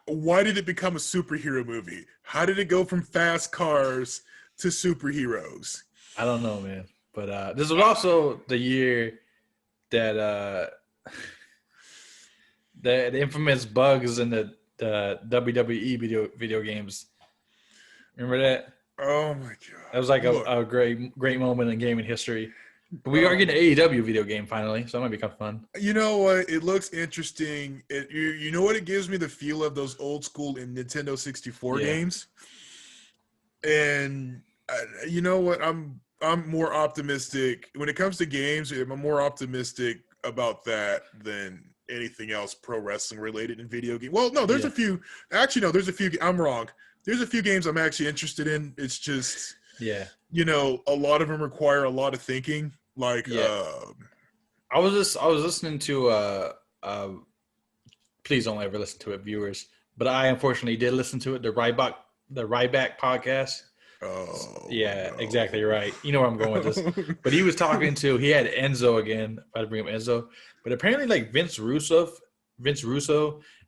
why did it become a superhero movie? How did it go from fast cars to superheroes? I don't know, man. But this was also the year that the infamous bugs in the WWE video games. Remember that? Oh my god! That was like a great moment in gaming history. But we are getting an AEW video game finally, so that might become fun. You know what? It looks interesting. You know what? It gives me the feel of those old school in Nintendo 64 games. And you know what? I'm more optimistic when it comes to games. I'm more optimistic about that than anything else pro wrestling related in video game. Well, no, there's a few. Actually, no, there's a few. I'm wrong. There's a few games I'm actually interested in. It's just, a lot of them require a lot of thinking. Like, I was listening to please don't ever listen to it, viewers. But I unfortunately did listen to it. The Ryback podcast. Oh, yeah, no. Exactly right. You know where I'm going with this. But he was talking to. He had Enzo again. If I had to bring up Enzo, but apparently, like Vince Russo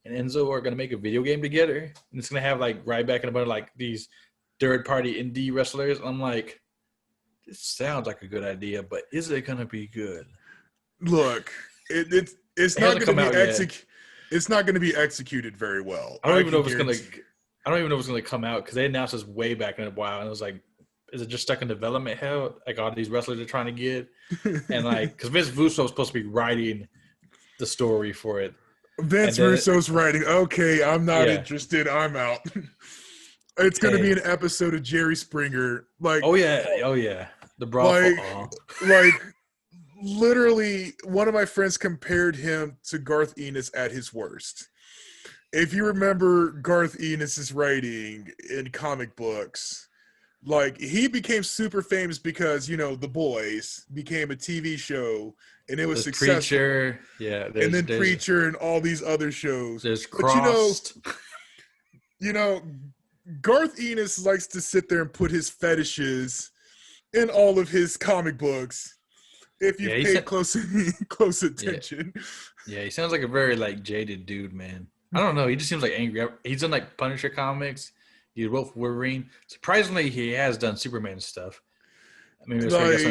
and Enzo are going to make a video game together, and it's going to have like Ryback and a bunch of like these third-party indie wrestlers. I'm like, this sounds like a good idea, but is it going to be good? Look, it's not going to be It's not going to be executed very well. I don't even know if it's going to come out because they announced this way back in a while, and it was like, is it just stuck in development hell? Like all these wrestlers are trying to get, and like because Vince Russo was supposed to be writing the story for it. Vince Russo's writing. Okay, I'm not interested. I'm out. It's going to be an episode of Jerry Springer. Like, oh yeah, the brawl. Like, literally, one of my friends compared him to Garth Ennis at his worst. If you remember Garth Ennis's writing in comic books, like he became super famous because The Boys became a TV show. And it was successful. Preacher, and then Preacher and all these other shows. There's Crossed. But Garth Ennis likes to sit there and put his fetishes in all of his comic books. If Yeah, you've paid close yeah, attention. yeah. He sounds like a very like jaded dude, man. I don't know. He just seems like angry. He's done like Punisher comics. He wrote for Wolverine. Surprisingly, he has done Superman stuff. I mean, it's I guess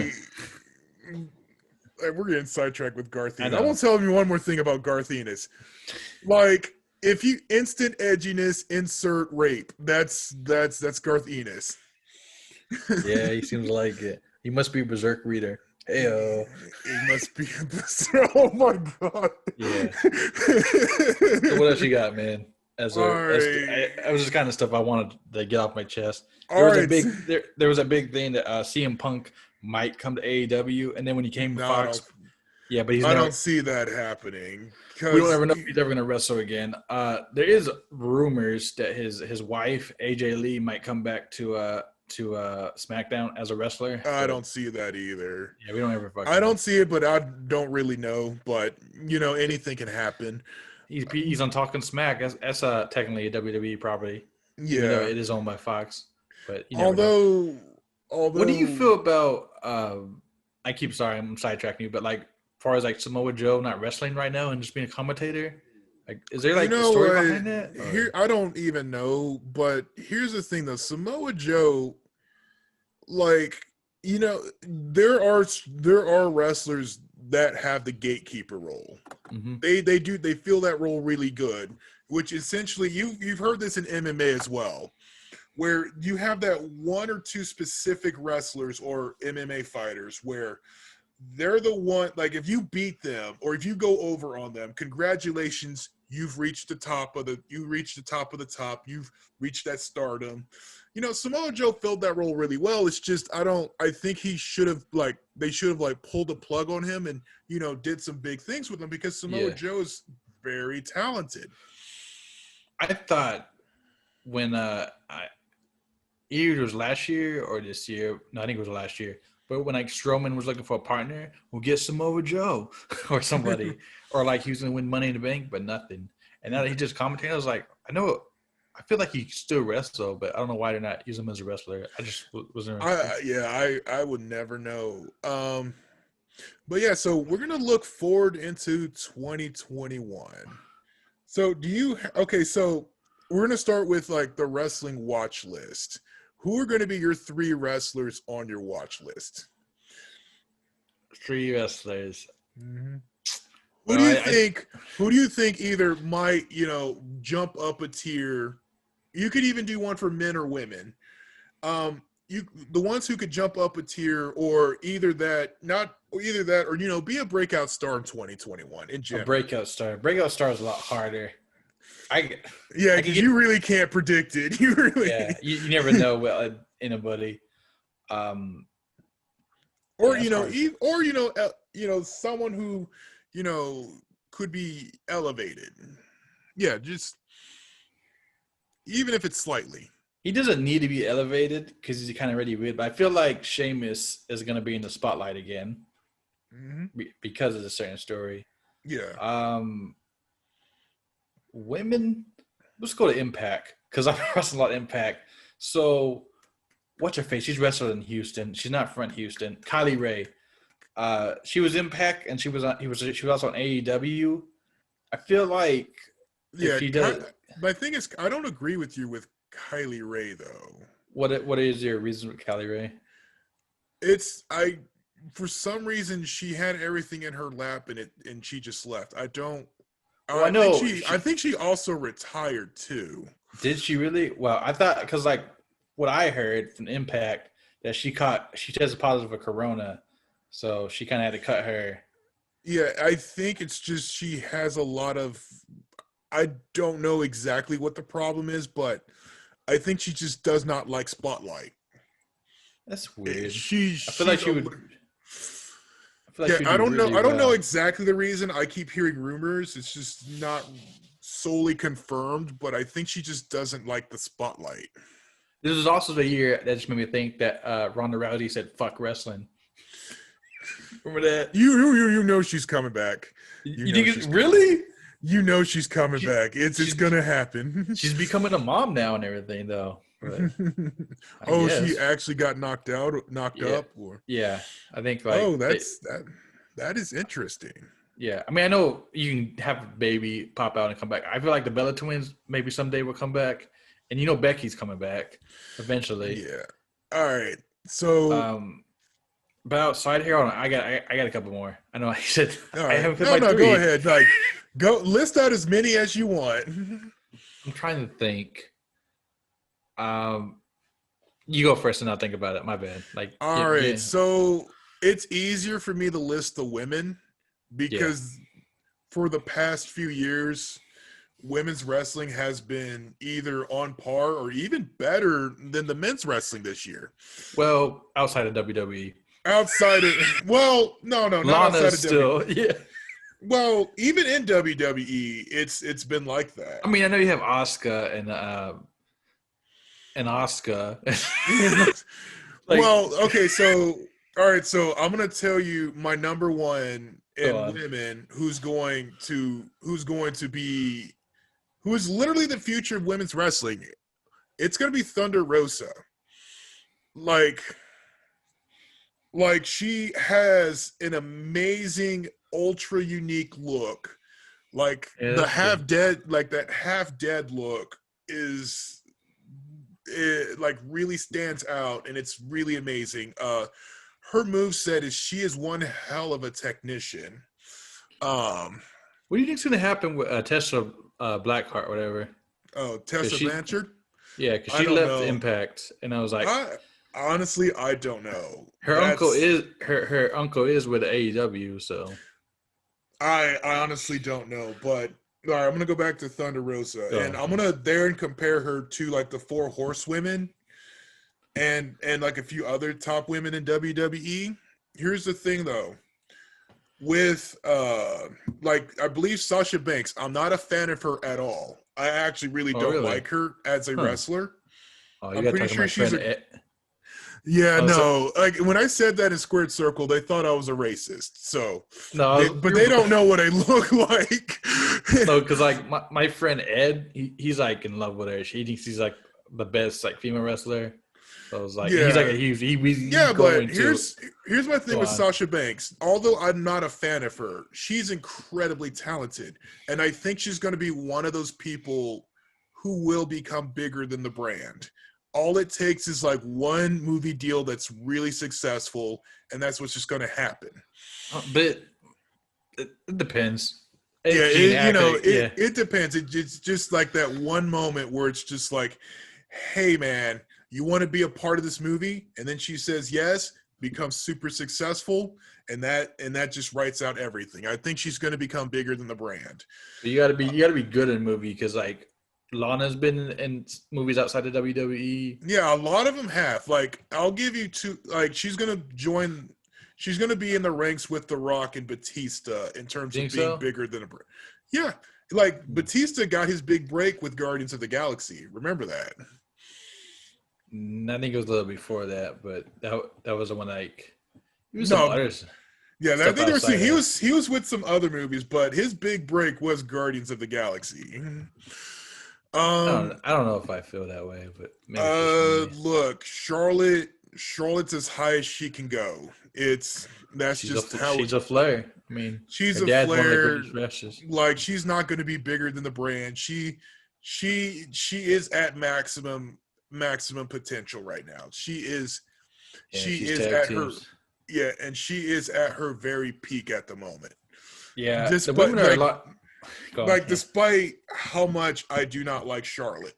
Like, we're getting sidetracked with Garth I Ennis. I know. won't tell you one more thing about Garth Ennis. Like, if you instant edginess, insert rape. That's Garth Ennis. Yeah, he seems like it. He must be a Berserk reader. Heyo. He must be. Oh my god. Yeah. So what else you got, man? All right. I was just kind of stuff I wanted to get off my chest. All right. There was a big thing that CM Punk might come to AEW, and then when he came to Fox, yeah, but I don't see that happening. We don't ever know if he's ever going to wrestle again. There is rumors that his wife AJ Lee might come back to SmackDown as a wrestler. I don't see that either. Yeah, we don't ever. I don't see it, but I don't really know. But anything can happen. He's on Talking Smack. That's technically a WWE property. Yeah, even though it is owned by Fox. But although, what do you feel about? I'm sidetracking you, but like, as far as like Samoa Joe not wrestling right now and just being a commentator, like, is there like a story behind that? Here, I don't even know. But here's the thing, though: Samoa Joe, like, there are wrestlers that have the gatekeeper role. Mm-hmm. They feel that role really good, which essentially you've heard this in MMA as well, where you have that one or two specific wrestlers or MMA fighters where they're the one, like, if you beat them or if you go over on them, congratulations, you've reached the top of the top, you've reached that stardom. Samoa Joe filled that role really well. It's just I think they should have pulled the plug on him and did some big things with him, because Samoa Joe is very talented. I thought when either it was last year or this year, no, I think it was last year, but when like Strowman was looking for a partner, we'll get Samoa Joe or somebody, or like he was gonna win Money in the Bank, but nothing. And now that he just commentated, I was like, I feel like he still wrestles, but I don't know why they're not using him as a wrestler. I just wasn't. I would never know. But yeah, so we're gonna look forward into 2021. So so we're gonna start with like the wrestling watch list. Who are going to be your 3 wrestlers on your watch list? 3 wrestlers. Mm-hmm. Who do you think either might, jump up a tier? You could even do one for men or women. The ones who could jump up a tier, or either that, or be a breakout star in 2021 in general. A breakout star. Breakout star is a lot harder. Because you really can't predict it. You really, you never know anybody. Someone who could be elevated. Yeah, just even if it's slightly. He doesn't need to be elevated because he's kind of already with. But I feel like Sheamus is going to be in the spotlight again because of the certain story. Yeah. Women, let's go to Impact because I'm wrestling a lot of Impact. So, what's her face? She's wrestled in Houston. She's not from Houston. Kylie Ray. She was Impact, and she was also on AEW. I feel like she does. My thing is, I don't agree with you with Kylie Ray though. What is your reason with Kylie Ray? For some reason she had everything in her lap and she just left. I think she also retired too. Did she really? Well, I thought, because like what I heard from Impact, that she tested positive for Corona, so she kind of had to cut her. Yeah, I think it's just she has a lot of. I don't know exactly what the problem is, but I think she just does not like spotlight. That's weird. I feel like she would. I don't know. I don't know exactly the reason. I keep hearing rumors. It's just not solely confirmed, but I think she just doesn't like the spotlight. This is also the year that just made me think that Ronda Rousey said "fuck wrestling." Remember that? You know she's coming back. You think it's really? You know she's coming back. It's gonna happen. She's becoming a mom now and everything, though. but I Oh, she guess. actually got knocked Yeah, up, or yeah. I think oh, like that is interesting. yeah. I mean, I know you can have a baby pop out and come back. I feel like the Bella twins maybe someday will come back, and Becky's coming back eventually. Yeah. All right. So, Um, but outside here, hold on, I got a couple more. I know I said all I right. haven't hit No, my no, go three. ahead. Like, go list out as many as you want. I'm trying to think. Um, you go first, and I'll think about it. My bad. Like, All right. yeah, So it's easier for me to list the women yeah. because for the past few years, women's wrestling has been either on par or even better than the men's wrestling this year. Well, outside of WWE, Outside of, well, no, no, not outside Lana's of W. still yeah. Well, even in WWE, it's been like that. I mean, I know you have Asuka and Asuka. Like, Well, okay, so all right, so I'm gonna tell you my number one go in on. women who's going to be who is literally the future of women's wrestling. It's gonna be Thunder Rosa. Like she has an amazing ultra unique look. Like Yeah, the that's true. half dead, like that half dead look is it like really stands out and it's really amazing. Her move set is she is one hell of a technician. Um, What do you think's gonna happen with Tessa Blackheart, whatever? oh, Because Tessa Blanchard. because I she don't left know. Impact, and I was like, I honestly I don't know. her uncle is with AEW, so I honestly don't know. But all right, I'm gonna go back to Thunder Rosa, and go. I'm gonna there and compare her to like the four horsewomen and like a few other top women in WWE. Here's the thing though. With like I believe Sasha Banks, I'm not a fan of her at all. I actually really Oh, don't really? like her as a Huh? wrestler. Oh, you I'm gotta pretty talk to sure my she's friend a Ed. yeah, Oh, so no. Like when I said that in Squared Circle, they thought I was a racist. So no, but they don't know what I look like. no, because like my friend Ed, he's like in love with her. He thinks he's like the best like female wrestler. So I was like, and he's like Yeah. a he's Yeah, but going to here's my thing go with on. Sasha Banks. Although I'm not a fan of her, she's incredibly talented, and I think she's going to be one of those people who will become bigger than the brand. All it takes is like one movie deal that's really successful, and that's what's just going to happen. But it depends. Yeah, If she can act it it, yeah. it depends. It's just like that one moment where it's just like, hey man, you want to be a part of this movie, and then she says yes, becomes super successful, and that just writes out everything. I think she's going to become bigger than the brand. But you gotta be good in a movie because like Lana's been in movies outside of WWE. Yeah, a lot of them have. Like, I'll give you two. Like, she's gonna join. She's gonna be in the ranks with The Rock and Batista in You terms of think being so? bigger than a brand. Yeah, like Batista got his big break with Guardians of the Galaxy. Remember that? I think it was a little before that, but that was the one like he was some No, other yeah, I stuff think there's outside he that. was with some other movies, but his big break was Guardians of the Galaxy. Um, I don't know if I feel that way, but maybe it's just me. look, Charlotte's as high as she can go. That's just how She's a flare. I mean, she's her a dad's one of the flare. greatest wrestlers. Like she's not going to be bigger than the brand. She is at maximum potential right now. Yeah, She she's is tag at her teams. yeah, and she is at her very peak at the moment. Yeah, the Despite women are a lot. Go on. Yeah. despite how much I do not like Charlotte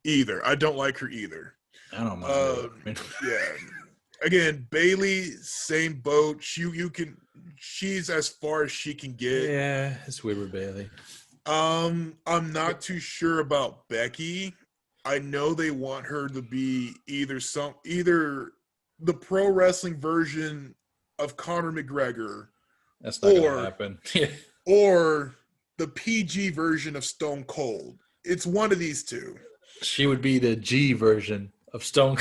either. I don't like her either. I don't mind her. Um, yeah. Again, Bailey, same boat. She's as far as she can get. Yeah, it's weird with Bailey. I'm not too sure about Becky. I know they want her to be either the pro wrestling version of Conor McGregor That's not gonna or happen. Yeah, or the PG version of Stone Cold. It's one of these two. she would be the G version of Stone.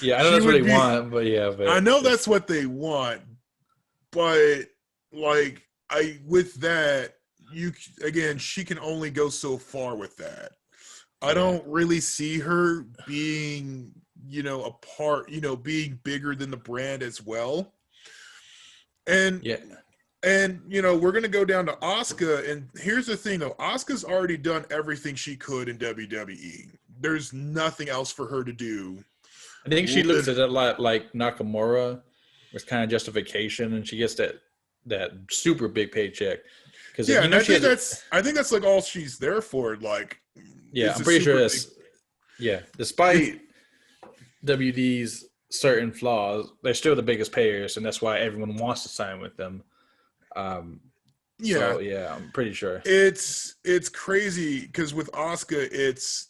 Yeah, I know She that's what they would be want, but yeah, I but know it's that's what they want, but like I with that you again she can only go so far with that. I Yeah. don't really see her being, a part, being bigger than the brand as well. And Yeah. we're gonna go down to Asuka, and here's the thing though, Asuka's already done everything she could in WWE. There's nothing else for her to do. I think she looks at it a lot like Nakamura with kind of justification, and she gets that super big paycheck because Yeah, you and know she has. I think that's like all she's there for. Like, Yeah, it's I'm a pretty sure super big. that's yeah. It's Despite WD's certain flaws, they're still the biggest payers, and that's why everyone wants to sign with them. Um, yeah, so yeah, I'm pretty sure. it's crazy because with Asuka, it's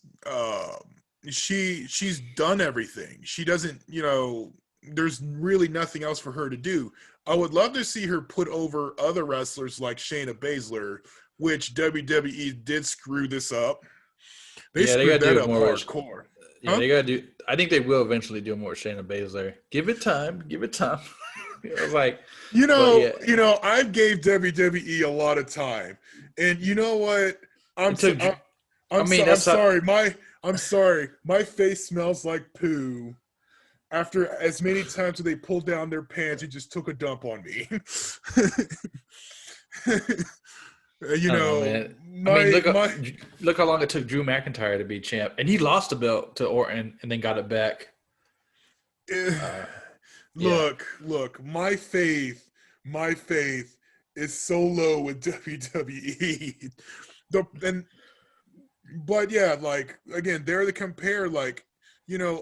she's done everything. She doesn't, there's really nothing else for her to do. I would love to see her put over other wrestlers like Shayna Baszler, which WWE did screw this up. They Yeah, they screwed gotta that do up more. hardcore. Yeah, Huh? they gotta do. I think they will eventually do more with Shayna Baszler. Give it time. Give it time. I was like, but yeah, I gave WWE a lot of time, and you know what? I'm it so, took. I I'm mean, so, I'm that's how, sorry. I'm sorry. My face smells like poo. After as many times that they pulled down their pants and just took a dump on me. I don't know, man. I mean, look how long it took Drew McIntyre to be champ, and he lost the belt to Orton and then got it back. eh, Uh, yeah, look, my faith is so low with WWE. And but yeah, like again, they're the compare. Like,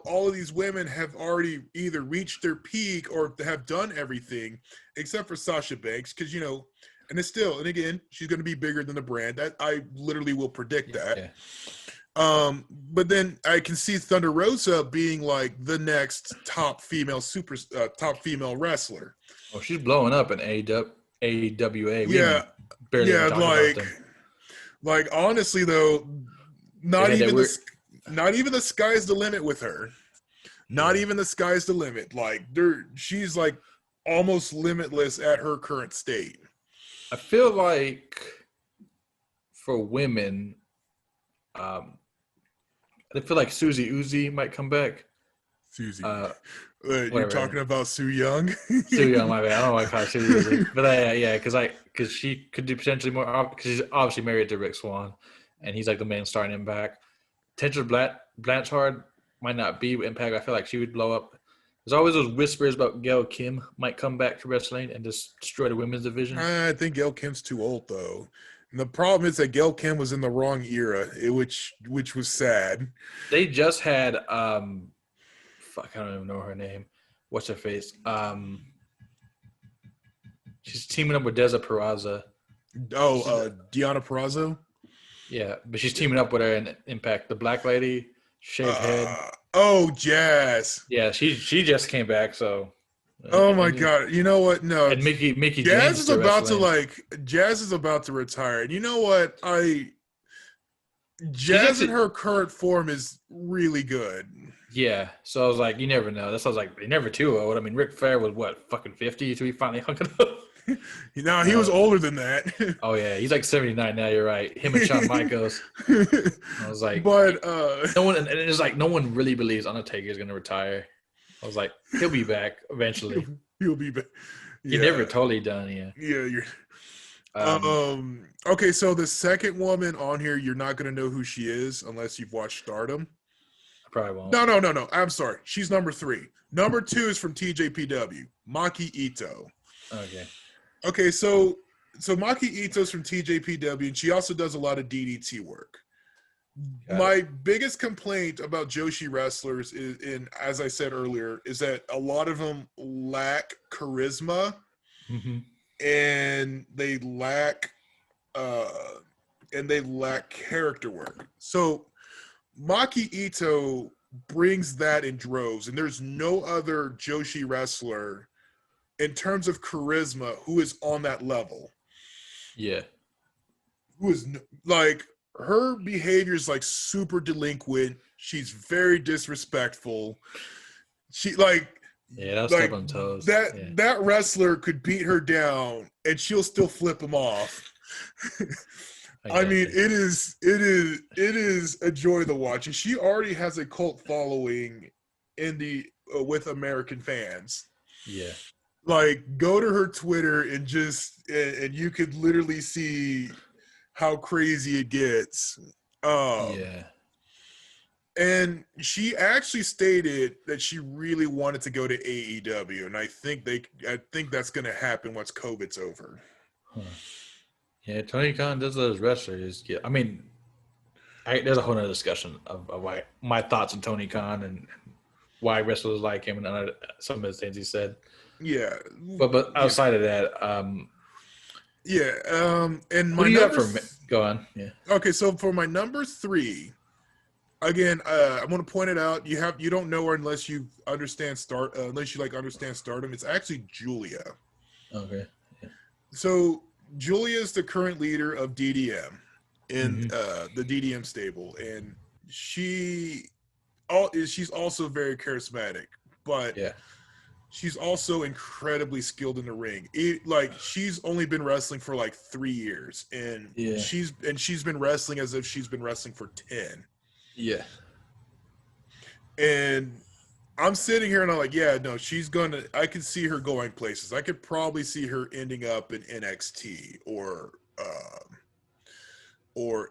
all of these women have already either reached their peak or have done everything except for Sasha Banks, because and it's still, and again, she's going to be bigger than the brand. That I literally will predict that. yeah. But then I can see Thunder Rosa being like the next top female wrestler. Oh, she's blowing up in AWA. We Yeah, haven't barely even yeah, talked about them. like honestly though, They not had that even weird. not even the sky's the limit with her. Not Yeah, even the sky's the limit. Like she's like almost limitless at her current state. I feel like for women, um, I feel like Susie Uzi might come back. Susie, Uh, you're whatever. talking about Sue Young. Sue Young, my bad. I don't know why I call her Susie Uzi, but yeah, because she could do potentially more. Because she's obviously married to Rick Swan, and he's like the main star in Impact. Potential Blanchard might not be Impact. I feel like she would blow up. There's always those whispers about Gail Kim might come back to wrestling and just destroy the women's division. I think Gail Kim's too old though. And the problem is that Gail Kim was in the wrong era, which was sad. They just had fuck, I don't even know her name. What's her face? She's teaming up with Deza Peraza. Oh, Deanna Perrazzo. Yeah, but she's teaming up with her in Impact. The black lady, shaved head. Oh, Jazz. Yeah, she just came back. So, Oh my God! You know what? No, and Mickey James is still wrestling. Jazz is about to retire. And you know what? She's Jazz in actually her current form is really good. yeah. So I was like, you never know. That's I was like, they never too old. I mean, Ric Flair was what fucking 50 until he finally hung it up. He was older than that. Oh yeah, he's like 79 now. You're right. Him and Shawn Michaels. I was like, but no one, and it's like no one really believes Undertaker is going to retire. I was like, he'll be back eventually. he'll be back. He never totally done. Yeah. Yeah. Okay, so the second woman on here, you're not gonna know who she is unless you've watched Stardom. I probably won't. No. I'm sorry. She's number 3. Number 2 is from TJPW, Maki Ito. Okay. Okay, so Maki Ito's from TJPW, and she also does a lot of DDT work. My biggest complaint about Joshi wrestlers is, as I said earlier, is that a lot of them lack charisma, and they lack character work. So Maki Ito brings that in droves, and there's no other Joshi wrestler in terms of charisma who is on that level. Yeah. Who is like, her behavior is like super delinquent. She's very disrespectful. She that'll step on toes. That wrestler could beat her down and she'll still flip him off. I I got mean, you. it is a joy to watch, and she already has a cult following in the with American fans. Yeah. Like, go to her Twitter and and you could literally see how crazy it gets. Um, Yeah. and she actually stated that she really wanted to go to AEW, and I think that's going to happen once COVID's over. Huh. Yeah, Tony Khan does those wrestlers. Yeah, I mean, there's a whole other discussion of why my thoughts on Tony Khan and why wrestlers like him and some of the things he said. Yeah, But yeah, outside of that, yeah. And who my do you have number. for? Go on. Yeah. Okay, so for my number 3, again, I'm going to point it out. You don't know her unless you understand unless you like understand Stardom. It's actually Julia. Okay. Yeah. So Julia is the current leader of DDM in Mm-hmm. the DDM stable, and she's also very charismatic, but Yeah. she's also incredibly skilled in the ring. She's only been wrestling for like 3 years, and Yeah. she's been wrestling as if she's been wrestling for 10. Yeah. And I'm sitting here and I'm like, yeah, no, I could see her going places. I could probably see her ending up in NXT or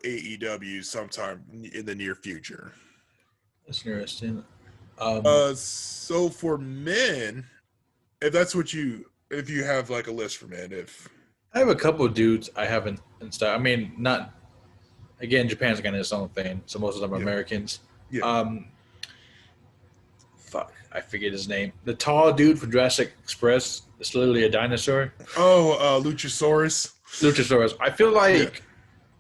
AEW sometime in the near future. That's interesting. Um, So for men, if you have like a list for men, if I have a couple of dudes I haven't and stuff. I mean, not again. Japan's kind of its own thing, so most of them are yeah, Americans. yeah. Um, fuck, I forget his name. The tall dude from Jurassic Express. It's literally a dinosaur. Oh, Luchasaurus. Luchasaurus. I feel Yeah, like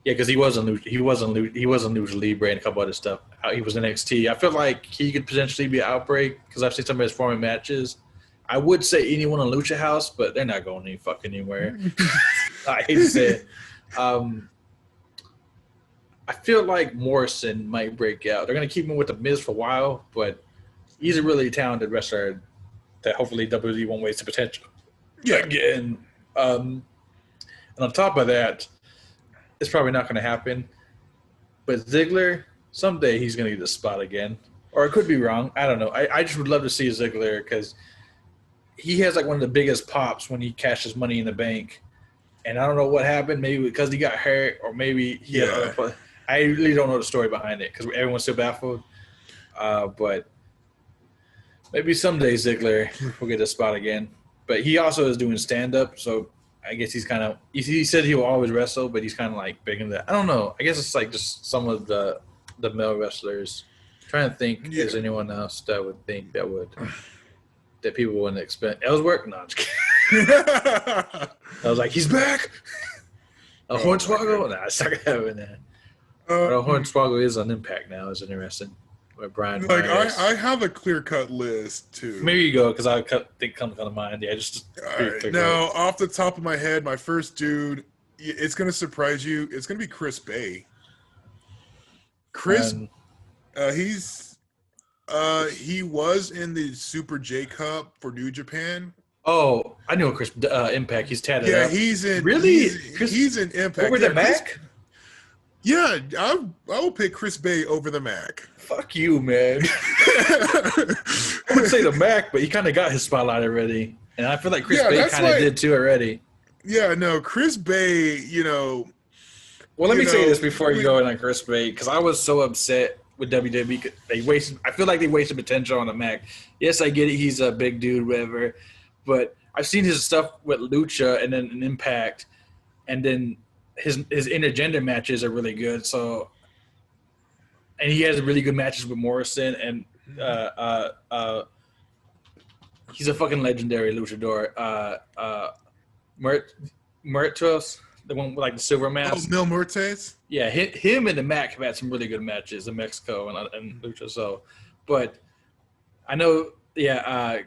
yeah, because he wasn't Lucha Libre and a couple other stuff. He was in NXT. I feel like he could potentially be an outbreak because I've seen some of his former matches. I would say anyone in Lucha House, but they're not going any fucking anywhere. I hate to say it. Um, I feel like Morrison might break out. They're going to keep him with the Miz for a while, but he's a really talented wrestler that hopefully WWE won't waste the potential yeah, again. And on top of that, it's probably not going to happen. But Ziggler, someday he's going to get the spot again. Or I could be wrong. I don't know. I just would love to see Ziggler because he has like one of the biggest pops when he cashes money in the bank. And I don't know what happened. Maybe because he got hurt or maybe he had yeah. other. I really don't know the story behind it because everyone's still baffled. But maybe someday Ziggler will get a spot again. But he also is doing stand-up, so I guess he's kind of – he said he will always wrestle, but he's kind of like big into that. I don't know. I guess it's like just some of the male wrestlers. I'm trying to think, Yeah. is anyone else that would think that people wouldn't expect? Ellsworth? No, I'm just kidding. I was like, he's back. Oh, Hornswoggle? Nah, it's not going to happen there. But Um, Hornswoggle is on Impact now. It's interesting. With Brian like I Myers. have a clear cut list too. Maybe you go because I think comes to mind. Yeah, just All pretty right, quick. now off the top of my head, my first dude, it's gonna surprise you. It's gonna be Chris Bay. Chris, Um, he was in the Super J Cup for New Japan. oh, I know Chris Impact. He's tatted Yeah, up. he's in. Really, Chris He's in Impact. over Yeah, the Mac? Yeah, I will pick Chris Bay over the Mac. Fuck you, man. I would say the Mac, but he kind of got his spotlight already, and I feel like Chris Yeah, Bay that's kind of why- did too already. Yeah, no, Chris Bay. Well, let me say this before you we- go in on Chris Bay, because I was so upset with WWE. 'Cause they wasted. I feel like they wasted potential on the Mac. Yes, I get it. He's a big dude, whatever. But I've seen his stuff with Lucha and then an Impact, and then his intergender matches are really good. So, and he has really good matches with Morrison, and he's a fucking legendary luchador. Muertos, the one with like the silver Oh, mask. Mil Muertes. Yeah, him and the Mac have had some really good matches in Mexico and Lucha. So, but I know,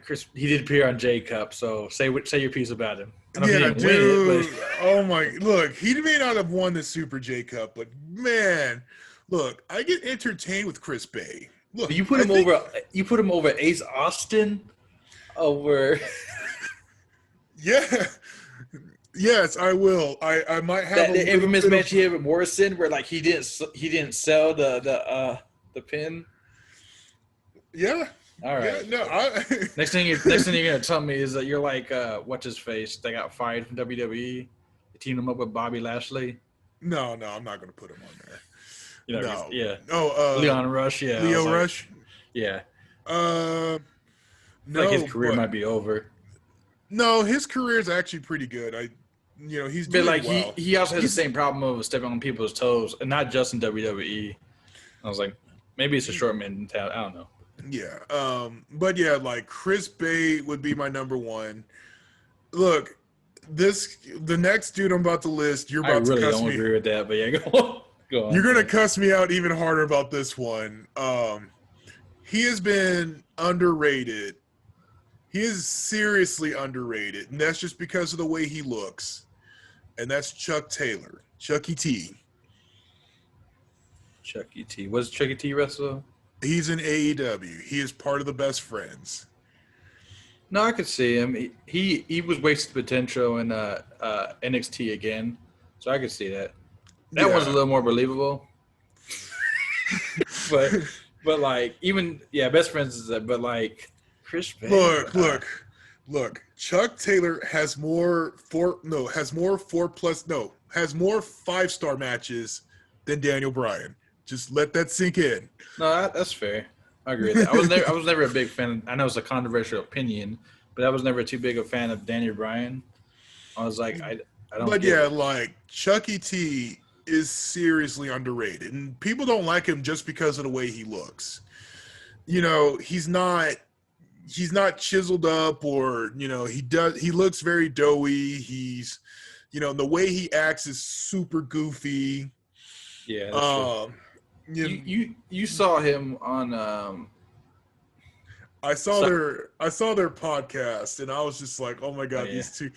Chris, he did appear on J Cup. So say your piece about him. I know he Yeah, didn't dude. win it, Oh my! Look, he may not have won the Super J Cup, but man, look, I get entertained with Chris Bay. Look, but you put him over. You put him over Ace Austin. Over. Yeah, Yes, I will. I might have That a the little infamous bit of match he had with Morrison, where like he didn't sell the pin. yeah, All yeah. right. No, I Next thing you're gonna tell me is that you're like what's his face? They got fired from WWE. They teamed him up with Bobby Lashley. no, I'm not gonna put him on there. You know, No, yeah. no. Leon Rush. Yeah, I Leo was like, Rush. yeah. I Uh, feel like his no, career but might be over. no, his career is actually pretty good. He's But doing like well. he also has the He's same problem of stepping on people's toes, and not just in WWE. I was like, maybe it's a short man talent. I don't know. yeah. But yeah, like Chris Bay would be my number one. Look, the next dude I'm about to list, you're I about to really cuss don't me. agree with that, but yeah, go You're on. gonna Sorry. cuss me out even harder about this one. He has been underrated. He is seriously underrated, and that's just because of the way he looks. And that's Chuck Taylor, Chucky T. Chucky T. Was Chucky T wrestle? He's in AEW. He is part of the best friends. No, I could see him. He was wasted potential in NXT again, so I could see that. That one's a Yeah. little more believable, but like even yeah, best friends is that. But like Chris Bay, look. Chuck Taylor has more has more 5-star matches than Daniel Bryan. Just let that sink in. no, that's fair. I agree with that. I was never a big fan. I know it's a controversial opinion, but I was never too big a fan of Daniel Bryan. I was like, I don't But get yeah, it. like Chucky T is seriously underrated, and people don't like him just because of the way he looks. He's not chiseled up, or he looks very doughy. The way he acts is super goofy. Yeah, that's true. Um, you, You saw him on suck. I saw their podcast, and I was just like, oh my Oh god, yeah, these two.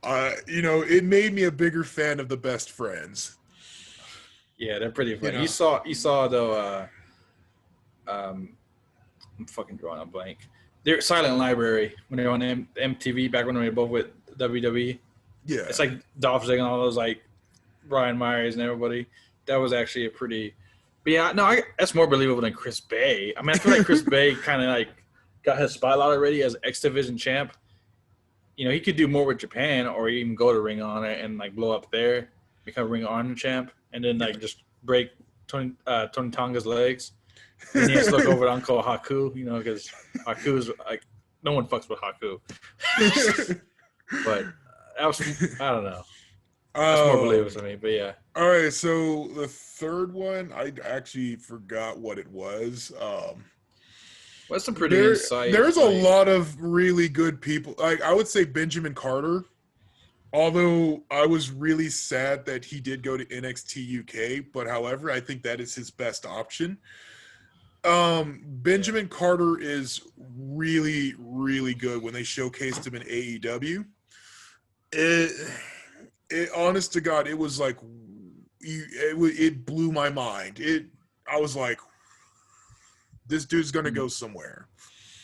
It made me a bigger fan of the Best Friends. yeah, they're pretty You funny. know, You saw though. I'm fucking drawing a blank. They're Silent Library when they were on MTV back when they were both with WWE. yeah, It's like Dolph Ziggler and all those like Brian Myers and everybody. That was actually a pretty. But yeah, no, that's more believable than Chris Bay. I mean, I feel like Chris Bay kind of like got his spotlight already as X Division champ. You know, he could do more with Japan or even go to Ring of Honor and like blow up there, become Ring of Honor champ, and then like just break Tony Tonga's legs. Then he has to look over to Uncle Haku, because Haku's like no one fucks with Haku. But I don't know. That's more um, believable to me. But yeah, all right, so the third one, I actually forgot what it was. what's some pretty insight? There's a Like, lot of really good people. Like I would say Benjamin Carter. Although I was really sad that he did go to NXT UK, but however, I think that is his best option. Benjamin Carter is really, really good when they showcased him in AEW. It honest to God, it was like it blew my mind. I was like, this dude's gonna go somewhere.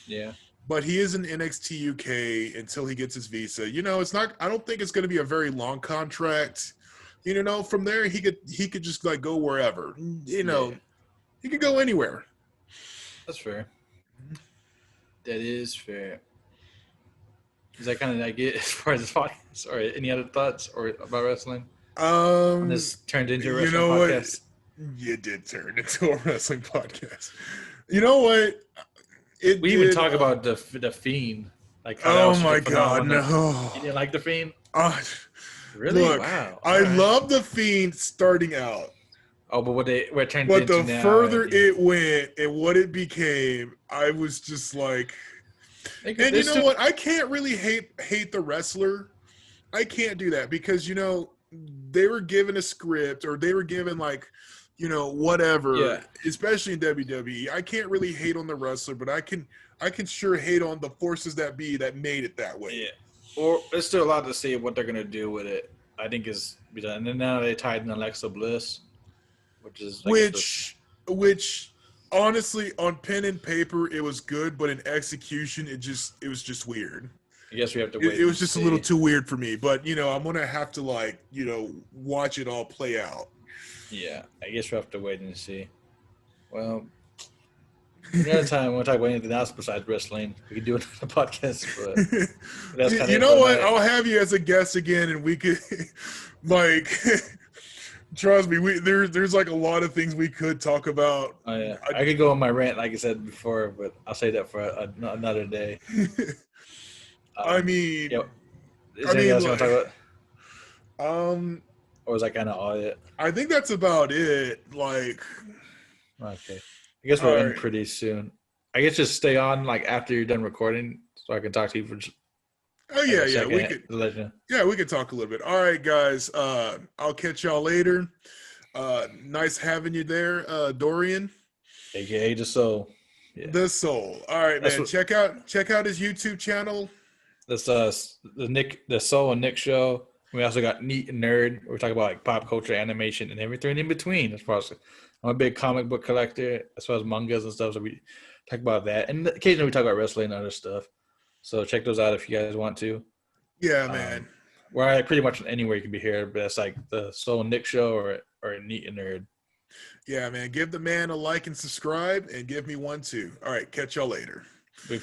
yeah, But he is in NXT UK until he gets his visa. It's not. I don't think it's going to be a very long contract. From there he could just like go wherever. yeah, He could go anywhere. that's fair. That is fair. Is that kind of like it as far as this podcast? Or any other thoughts or about wrestling? On this turned into a You wrestling know what? podcast. You did turn into a wrestling podcast. You know what? It We even did. talk about the Fiend, like how that Oh was such a my God, phenomenon. no! You didn't like the Fiend? Uh, Really? Look, Wow. I All right. love the Fiend starting out. Oh, but what it turned But into the now, further it went and what it became, I was just like, and you there's know still what? I can't really hate the wrestler. I can't do that because they were given a script or they were given like, whatever. yeah. Especially in WWE, I can't really hate on the wrestler, but I can sure hate on the forces that be that made it that way. Yeah. Or there's still a lot to see what they're gonna do with it. I think is be done. And then now they tied in Alexa Bliss, which is I guess Which honestly on pen and paper it was good, but in execution it was just weird. I guess we have to it wait and was just a little see. too weird for me. But I'm gonna have to watch it all play out. Yeah, I guess we have to wait and see. Well, another time we'll talk about anything else besides wrestling. We can do another podcast, but that's kind of You it for know the what? night. I'll have you as a guest again, and we could like trust me. There's like a lot of things we could talk about. Oh yeah, I could go on my rant like I said before, but I'll say that for another day. I Yeah, mean, is I there anything mean, else you want to like, talk about, um, or was that kind of all it? I think that's about it. Like, Okay, I guess all we'll end right. pretty soon. I guess just stay on like after you're done recording, so I can talk to you for just Oh like yeah, a yeah. We second could, to let you know. yeah, we could talk a little bit. All right, guys. I'll catch y'all later. Nice having you there, Dorian. AKA just so yeah. The Soul. All right, That's man. what Check out his YouTube channel. that's the Soul and Nick show. We also got Neat and Nerd. Where we talk about like pop culture, animation, and everything in between. As far as I'm a big comic book collector, as far as mangas and stuff. So we talk about that, and occasionally we talk about wrestling and other stuff. So check those out if you guys want to. Yeah, man. Um, we're pretty much anywhere you can be here, but it's like the Soul and Nick show or Neat and Nerd. Yeah, man. Give the man a like and subscribe, and give me one too. All right. Catch y'all later. We